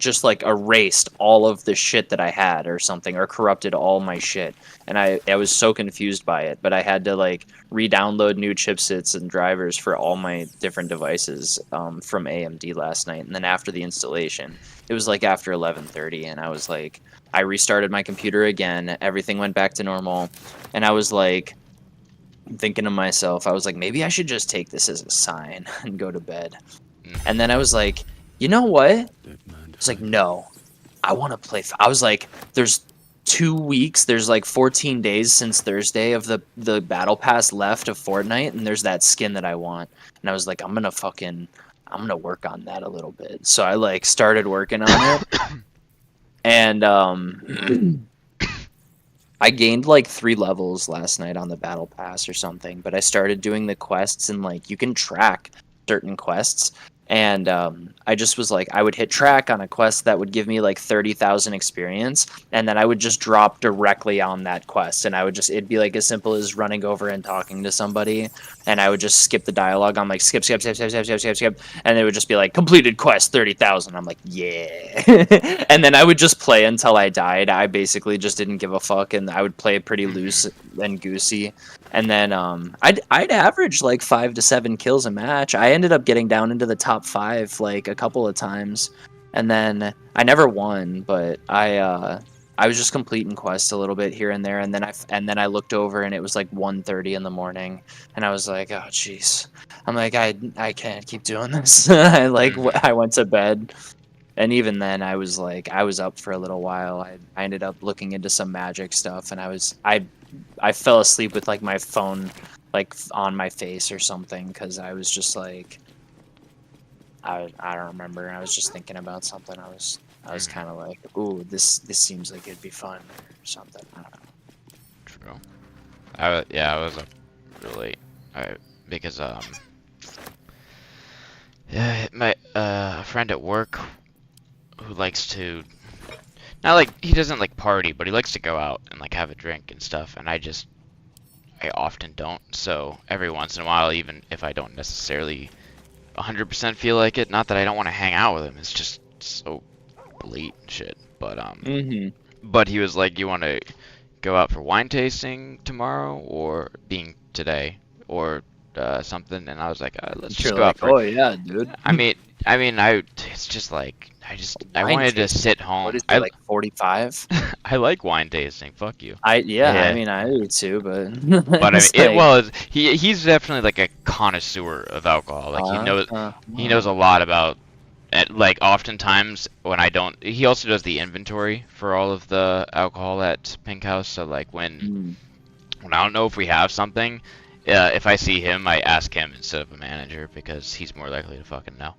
just like erased all of the shit that I had or something, or corrupted all my shit. And I was so confused by it, but I had to like re-download new chipsets and drivers for all my different devices from AMD last night. And then after the installation, it was like after 11:30, and I was like, I restarted my computer again, everything went back to normal, and I was like thinking to myself, I was like, maybe I should just take this as a sign and go to bed. And then I was like, you know what? I was like, no, I want to play. I was like, there's 2 weeks, there's like 14 days since Thursday of the battle pass left of Fortnite, and there's that skin that I want. And I was like, I'm gonna work on that a little bit. So I like started working on it. And I gained like 3 levels last night on the battle pass or something, but I started doing the quests, and like you can track certain quests. And I just was like, I would hit track on a quest that would give me like 30,000 experience, and then I would just drop directly on that quest, and it'd be like as simple as running over and talking to somebody, and I would just skip the dialogue. I'm like, skip, and it would just be like, completed quest 30,000. I'm like, yeah. And then I would just play until I died. I basically just didn't give a fuck, and I would play pretty loose and goosey. And then I'd average like 5 to 7 kills a match. I ended up getting down into the top 5 like a couple of times, and then I never won, but I was just completing quests a little bit here and there, and then I looked over and it was like 1:30 in the morning, and I was like, oh jeez. I'm like, I can't keep doing this. I went to bed. And even then, I was up for a little while. I ended up looking into some magic stuff, and I fell asleep with like my phone like on my face or something, because I was just like, I don't remember. I was just thinking about something. I was kind of like, ooh, this seems like it'd be fun or something. I don't know. True. I was up real late. Because yeah, my a friend at work who likes to, not like he doesn't like party, but he likes to go out and like have a drink and stuff, and I often don't. So every once in a while, even if I don't necessarily 100% feel like it, not that I don't want to hang out with him, it's just so late and shit. But but he was like, you want to go out for wine tasting tomorrow, or being today, or something, and I was like, let's just go out for. Oh yeah, dude. I mean, it's just like I wanted to sit home. What is it, like 45? I like wine tasting. Fuck you. I mean, I do too, but. But I mean, he's definitely like a connoisseur of alcohol. Like he knows a lot about. Like oftentimes when I don't, he also does the inventory for all of the alcohol at Pink House. So like when I don't know if we have something. If I see him, I ask him instead of a manager because he's more likely to fucking know.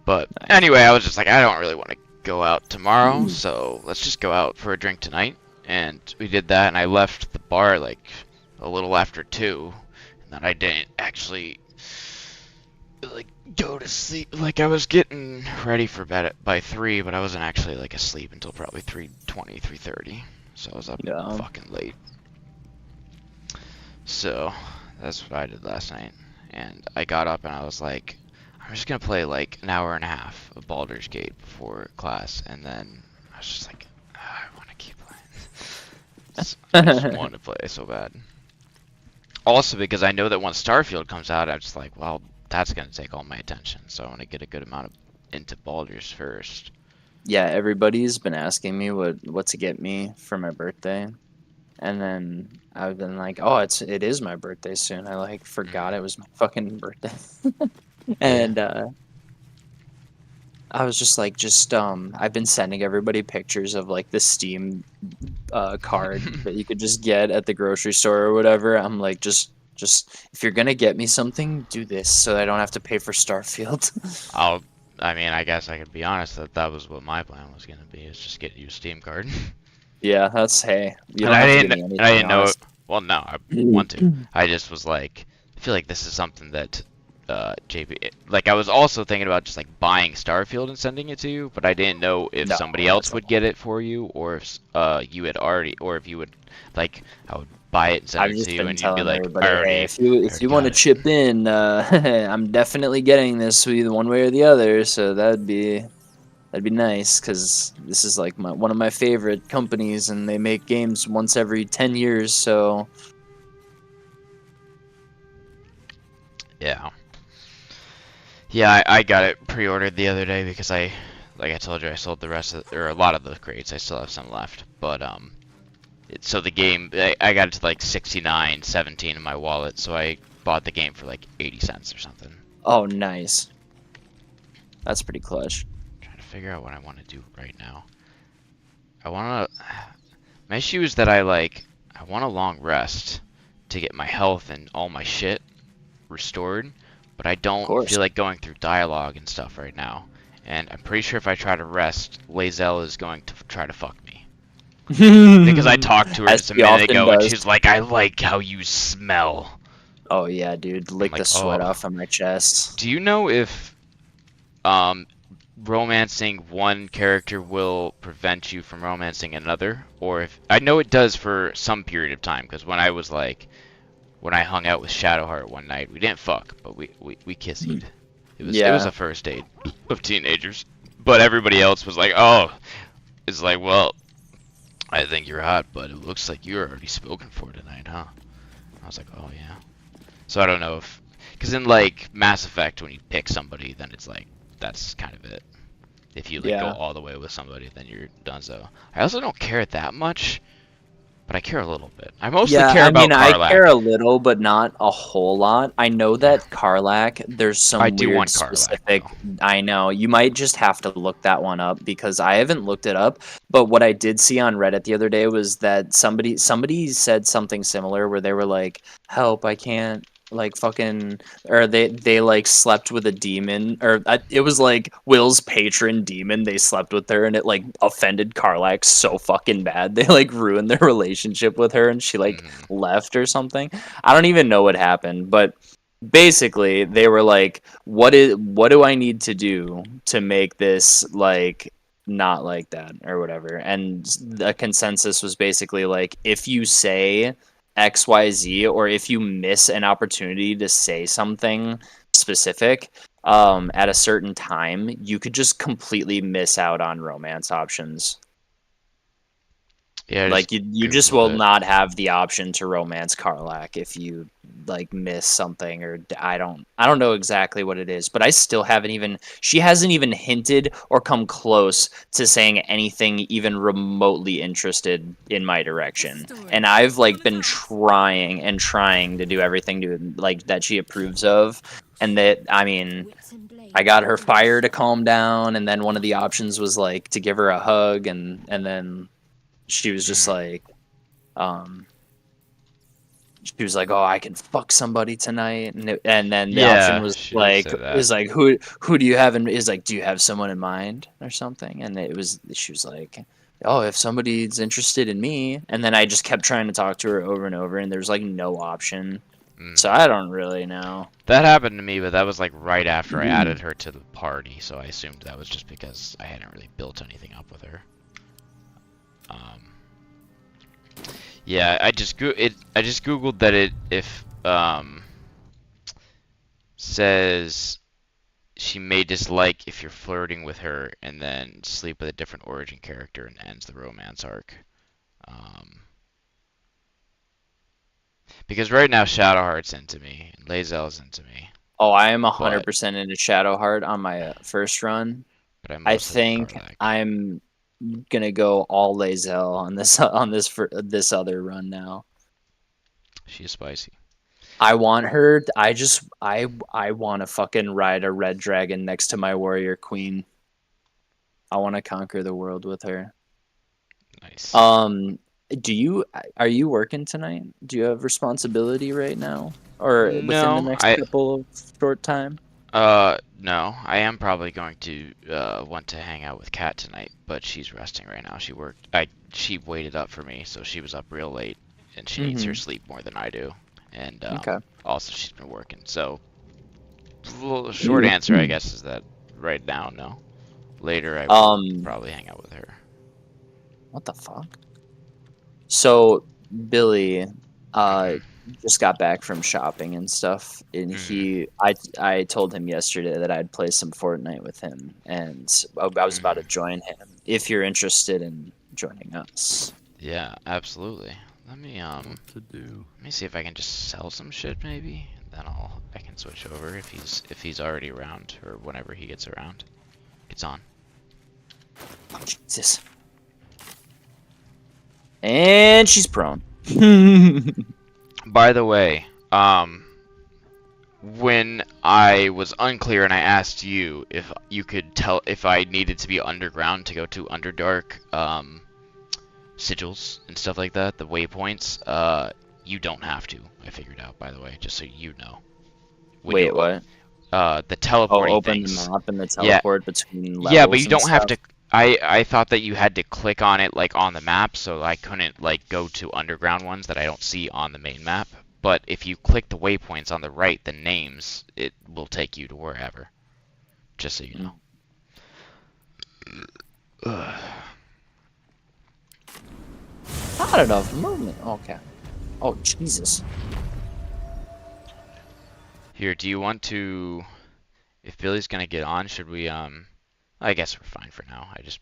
But anyway, I was just like, I don't really want to go out tomorrow, so let's just go out for a drink tonight. And we did that, and I left the bar like a little after 2, and then I didn't actually like go to sleep. Like I was getting ready for bed by 3, but I wasn't actually like asleep until probably 3:20, 3:30. So I was up fucking late. So that's what I did last night, and I got up and I was like, I'm just gonna play like an hour and a half of Baldur's Gate before class, and then I was just like, I want to keep playing. I just want to play so bad. Also because I know that once Starfield comes out, I'm just like, well, that's gonna take all my attention, so I want to get a good amount into Baldur's first. Yeah, everybody's been asking me what to get me for my birthday. And then I've been like, oh, it is my birthday soon. I like forgot it was my fucking birthday. And I was just like, I've been sending everybody pictures of like the Steam card that you could just get at the grocery store or whatever. I'm like, just if you're gonna get me something, do this so I don't have to pay for Starfield. I mean, I guess I could be honest that was what my plan was gonna be, is just get you a Steam card. Yeah, that's hey. You I didn't know it. Well, no, I want to. I just was like, I feel like this is something that JP. Like, I was also thinking about just like buying Starfield and sending it to you, but I didn't know if somebody else would get it for you, or if you had already, or if you would like, I would buy it and send it to you, and you'd be like, hey, if you want to chip in, I'm definitely getting this either one way or the other. So that'd be nice, because this is like one of my favorite companies, and they make games once every 10 years, so... Yeah. Yeah, I got it pre-ordered the other day because like I told you, I sold the rest of, or a lot of the crates. I still have some left, but so the game, I got it to like 69.17 in my wallet, so I bought the game for like 80 cents or something. Oh, nice. That's pretty clutch. Figure out what I want to do right now. My issue is that I want a long rest to get my health and all my shit restored, but I don't feel like going through dialogue and stuff right now. And I'm pretty sure if I try to rest, Lae'zel is going to try to fuck me. Because I talked to her just a minute ago, and she's like, I like how you smell. Oh yeah, dude. Lick the sweat off of my chest. Do you know if romancing one character will prevent you from romancing another, or if I know it does for some period of time, because when I hung out with Shadowheart one night, we didn't fuck, but we kissed. It was a first date of teenagers, but everybody else was like, oh, it's like, well, I think you're hot, but it looks like you're already spoken for tonight, huh? I was like, oh yeah. So I don't know if, because in like Mass Effect, when you pick somebody, then it's like, that's kind of it. If you go all the way with somebody, then you're done. So I also don't care that much but I care a little bit. I mostly Yeah, care I about mean, I Karlach. care a little, but not a whole lot. I know that Karlach, there's some I do weird want Karlach, specific. I know you might just have to look that one up because I haven't looked it up. But what I did see on Reddit the other day was that somebody said something similar where they were like, "Help! I can't." Like fucking, or they like slept with a demon, or it was like Will's patron demon. They slept with her, and it like offended Karlach so fucking bad. They like ruined their relationship with her, and she like left or something. I don't even know what happened, but basically they were like, what do I need to do to make this like not like that or whatever? And the consensus was basically like, if you say XYZ, or if you miss an opportunity to say something specific at a certain time, you could just completely miss out on romance options. Yeah, Like you just will not have the option to romance Karlach if you like miss something, or I don't know exactly what it is, but I still haven't even, she hasn't even hinted or come close to saying anything even remotely interested in my direction. And I've like been trying to do everything to like that she approves of, and that, I mean, I got her fire to calm down, and then one of the options was like to give her a hug, and then she was just like, she was like, "Oh, I can fuck somebody tonight," and then the option was she did say that. who do you have in? Is like, do you have someone in mind or something? And she was like, "Oh, if somebody's interested in me," and then I just kept trying to talk to her over and over, and there's like no option. So I don't really know. That happened to me, but that was like right after I added her to the party, so I assumed that was just because I hadn't really built anything up with her. Yeah, I just googled that if says she may dislike if you're flirting with her and then sleep with a different origin character and ends the romance arc. Because right now Shadowheart's into me and Lae'zel's into me. Oh, I am 100% into Shadowheart on my first run. But I think I'm gonna go all Lae'zel on this other run now. She is spicy. I want her. I want to fucking ride a red dragon next to my warrior queen. I want to conquer the world with her. Nice. Are you working tonight? Do you have responsibility right now, or within the next couple of short time? No. I am probably going to want to hang out with Kat tonight, but she's resting right now. She waited up for me, so she was up real late, and she needs her sleep more than I do. And also she's been working. So short answer, I guess, is that right now, no. Later, I will probably hang out with her. What the fuck? So Billy, just got back from shopping and stuff, and I told him yesterday that I'd play some Fortnite with him, and I was about to join him. If you're interested in joining us. Yeah, absolutely. Let me Let me see if I can just sell some shit maybe. Then I can switch over if he's already around, or whenever he gets around. Gets on. Oh, Jesus. And she's prone. By the way, when I was unclear and I asked you if you could tell if I needed to be underground to go to Underdark, sigils and stuff like that, the waypoints, you don't have to. I figured out, by the way, just so you know. Wait, what? The teleporting open things. the map and the teleport between levels. Yeah, but you don't stuff. have to. I thought that you had to click on it like on the map, so I couldn't like go to underground ones that I don't see on the main map. But if you click the waypoints on the right, the names, it will take you to wherever. Just so you know. Not enough movement. Okay. Oh, Jesus. Here, do you want to... If Billy's gonna get on, should we, I guess we're fine for now. I just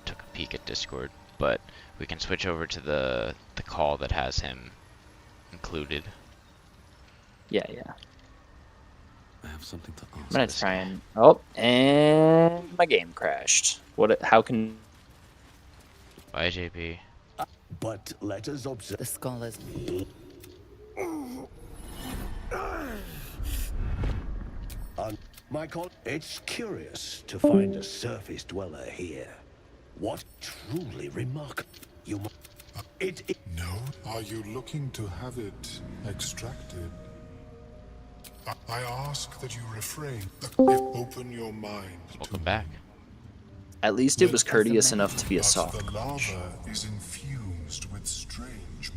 took a peek at Discord, but we can switch over to the call that has him included. Yeah. I have something to ask. I'm gonna try and... Oh, and my game crashed. How can... Bye, JP. But let us observe. The scholars. It's curious to find a surface dweller here. What truly remarkable. No? Are you looking to have it extracted? I ask that you refrain. Open your mind. Welcome back. At least it was courteous enough to be a soft The punch. lava is infused with strange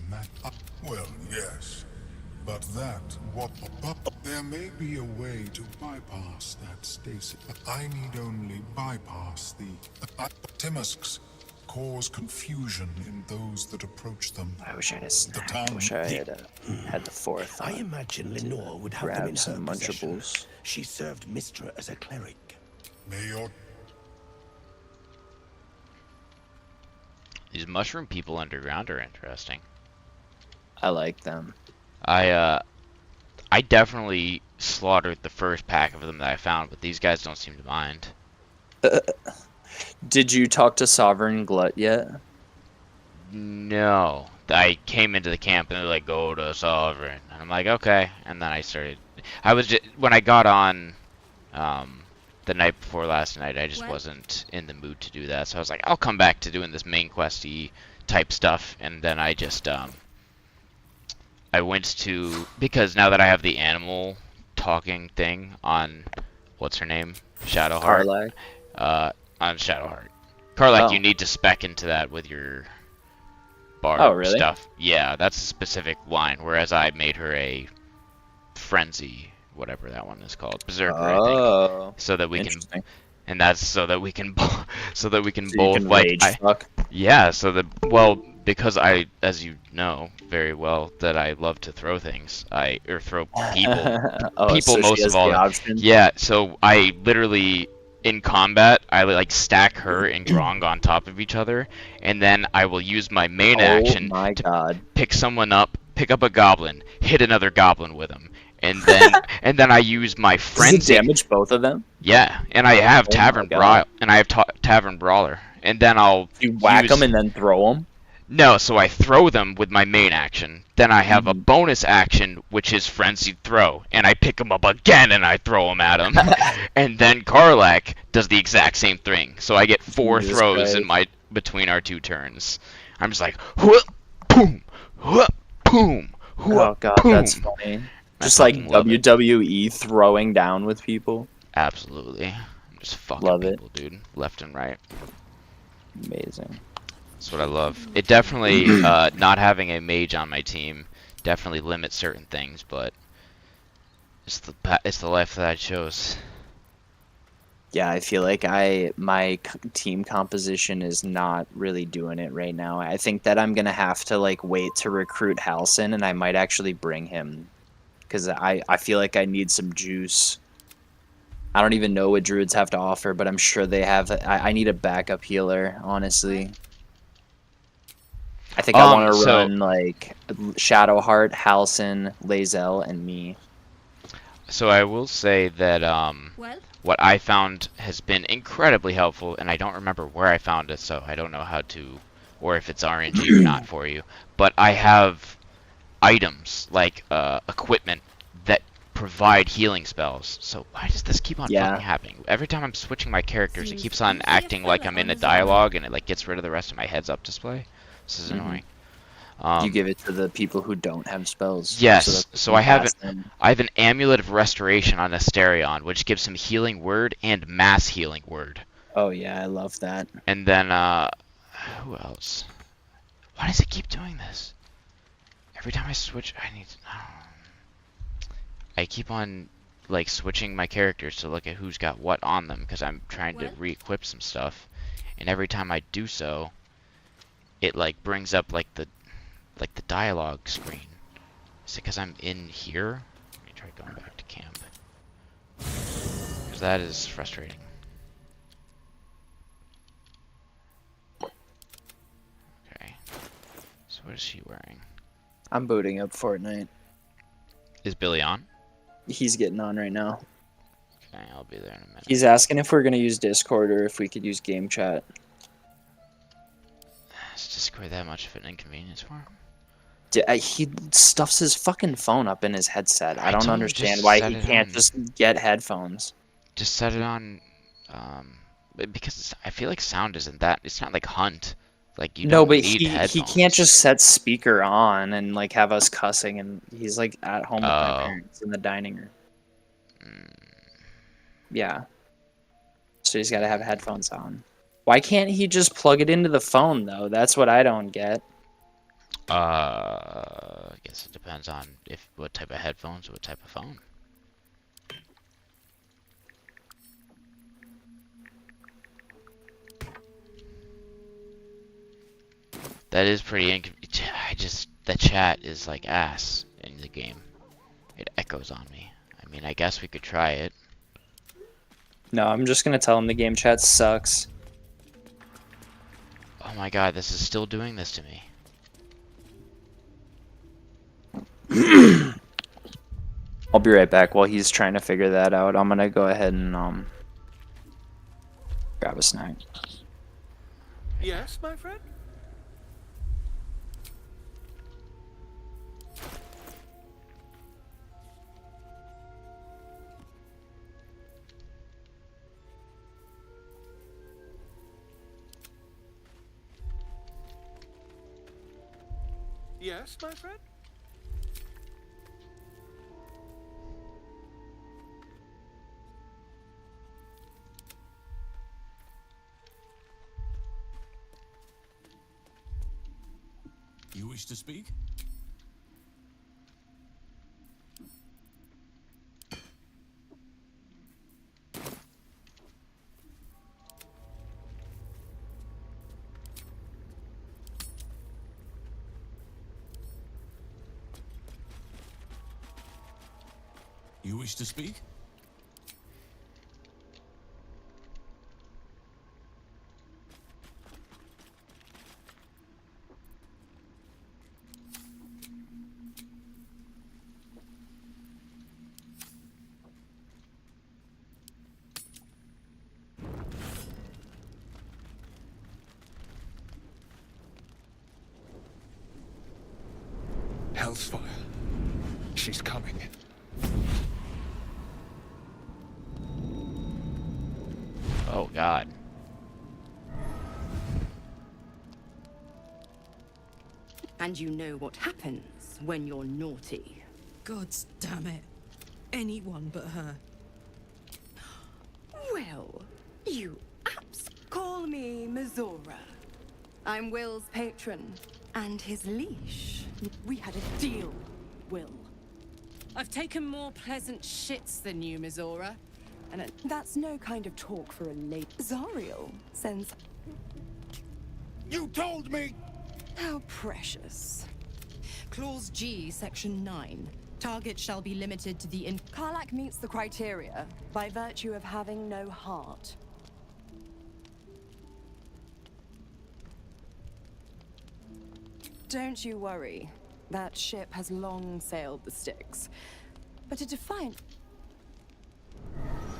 well, yes. But there may be a way to bypass that stasis. I need only bypass the Timusks cause confusion in those that approach them. I wish I had a snack. I wish I had the fourth. I imagine Lenore would have them grab in her some possession. Munchables. She served Mistra as a cleric. May your These mushroom people underground are interesting. I like them. I definitely slaughtered the first pack of them that I found, but these guys don't seem to mind. Did you talk to Sovereign Glut yet? No. I came into the camp and they're like, go to Sovereign. And I'm like, okay. And then I started... when I got on the night before last night, I just wasn't in the mood to do that. So I was like, I'll come back to doing this main questy type stuff. And then I just... I went to... Because now that I have the animal talking thing on... What's her name? Shadowheart. Karlach? On Shadowheart. Karlach, Oh. you need to spec into that with your bard Oh, really? stuff. Yeah, that's a specific line, whereas I made her a frenzy, whatever that one is called. Berserker, I think. So that we can... And that's so that we can... so that we can So both, you can like... rage fuck? Yeah, so that... Well, because I, as you know very well, that I love to throw things. Or throw people. Oh, People so she most has of all. the option? Yeah, so I literally... In combat, I like stack her and Grong on top of each other, and then I will use my main action to pick someone up, pick up a goblin, hit another goblin with him, and then and then I use my frenzy. Does it damage both of them? Yeah, and I have Oh my Tavern God. Brawl, and I have Tavern Brawler, and then I'll Whack them and then throw them? No, so I throw them with my main action. Then I have a bonus action, which is Frenzied Throw. And I pick them up again and I throw them at him. And then Karlach does the exact same thing. So I get 4 Jesus throws Christ. in between our 2 turns. I'm just like, whoop, boom, whoop, boom, whoop, Oh god, boom. that's funny. I Just like fucking love it. WWE throwing down with people. Absolutely. I'm just fucking Love it. people, dude. Left and right. Amazing. That's what I love. It definitely, not having a mage on my team definitely limits certain things, but it's the life that I chose. Yeah, I feel like my team composition is not really doing it right now. I think that I'm gonna have to like wait to recruit Halsin, and I might actually bring him because I feel like I need some juice. I don't even know what druids have to offer, but I'm sure they have. I need a backup healer, honestly. I think I want to run like Shadowheart, Halsin, Lae'zel, and me. So I will say that what I found has been incredibly helpful, and I don't remember where I found it, so I don't know how to, or if it's RNG or not for you. But I have items like equipment that provide healing spells. So why does this keep on fucking happening? Every time I'm switching my characters, it keeps on acting like I'm in a dialogue, and it like gets rid of the rest of my heads up display. This is annoying. You give it to the people who don't have spells. Yes, that so they I have cast them. I have an Amulet of Restoration on Asterion, which gives him Healing Word and Mass Healing Word. Oh yeah, I love that. And then who else? Why does it keep doing this? Every time I switch, I keep on like switching my characters to look at who's got what on them because I'm trying to re-equip some stuff, and every time I do so, it like brings up like the dialogue screen. Is it because I'm in here? Let me try going back to camp. Because that is frustrating. Okay. So what is she wearing? I'm booting up Fortnite. Is Billy on? He's getting on right now. Okay, I'll be there in a minute. He's asking if we're gonna use Discord or if we could use game chat. Is Discord that much of an inconvenience for him? He stuffs his fucking phone up in his headset. I don't told him understand just why set he it can't on- just get headphones. Just set it on, because I feel like sound isn't that. It's not like Hunt. Like you No, don't but need he headphones. can't just set speaker on and like have us cussing, and he's like at home with my parents in the dining room. Yeah. So he's got to have headphones on. Why can't he just plug it into the phone though? That's what I don't get. I guess it depends on what type of headphones, what type of phone. That is pretty the chat is like ass in the game. It echoes on me. I mean, I guess we could try it. No, I'm just gonna tell him the game chat sucks. Oh my god, this is still doing this to me. I'll be right back while he's trying to figure that out. I'm gonna go ahead and grab a snack. Yes, my friend? Yes, my friend? You wish to speak? You wish to speak? Hell's fire. She's coming. Oh god. And you know what happens when you're naughty. Gods damn it. Anyone but her. Well, you apps call me Mizora. I'm Will's patron and his leash. We had a deal, Will. I've taken more pleasant shits than you, Mizora. And that's no kind of talk for a late Zariel, since... You told me! How precious. Clause G, Section 9. Target shall be limited to the Karlach meets the criteria by virtue of having no heart. Don't you worry. That ship has long sailed the Styx. But a defiant...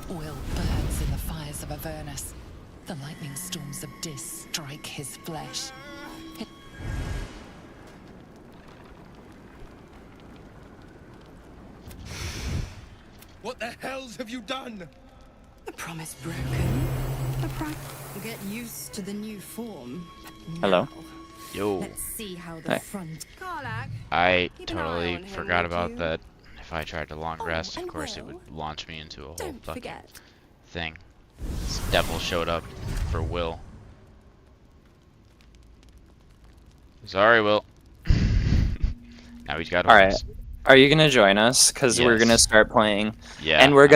Will burns in the fires of Avernus. The lightning storms of Dis strike his flesh. What the hells have you done? A promise broken. Get used to the new form. Hello? Yo. Let's see how the Hey. front. Karlach, I keep an eye on totally him, forgot would about you? that. If I tried to long rest, of and course it Will, would launch me into a whole don't fucking forget. thing. This devil showed up for Will. Sorry, Will. Now he's got All right. Are you gonna join us? Because we're gonna Yes. start playing. Yeah. And we're gonna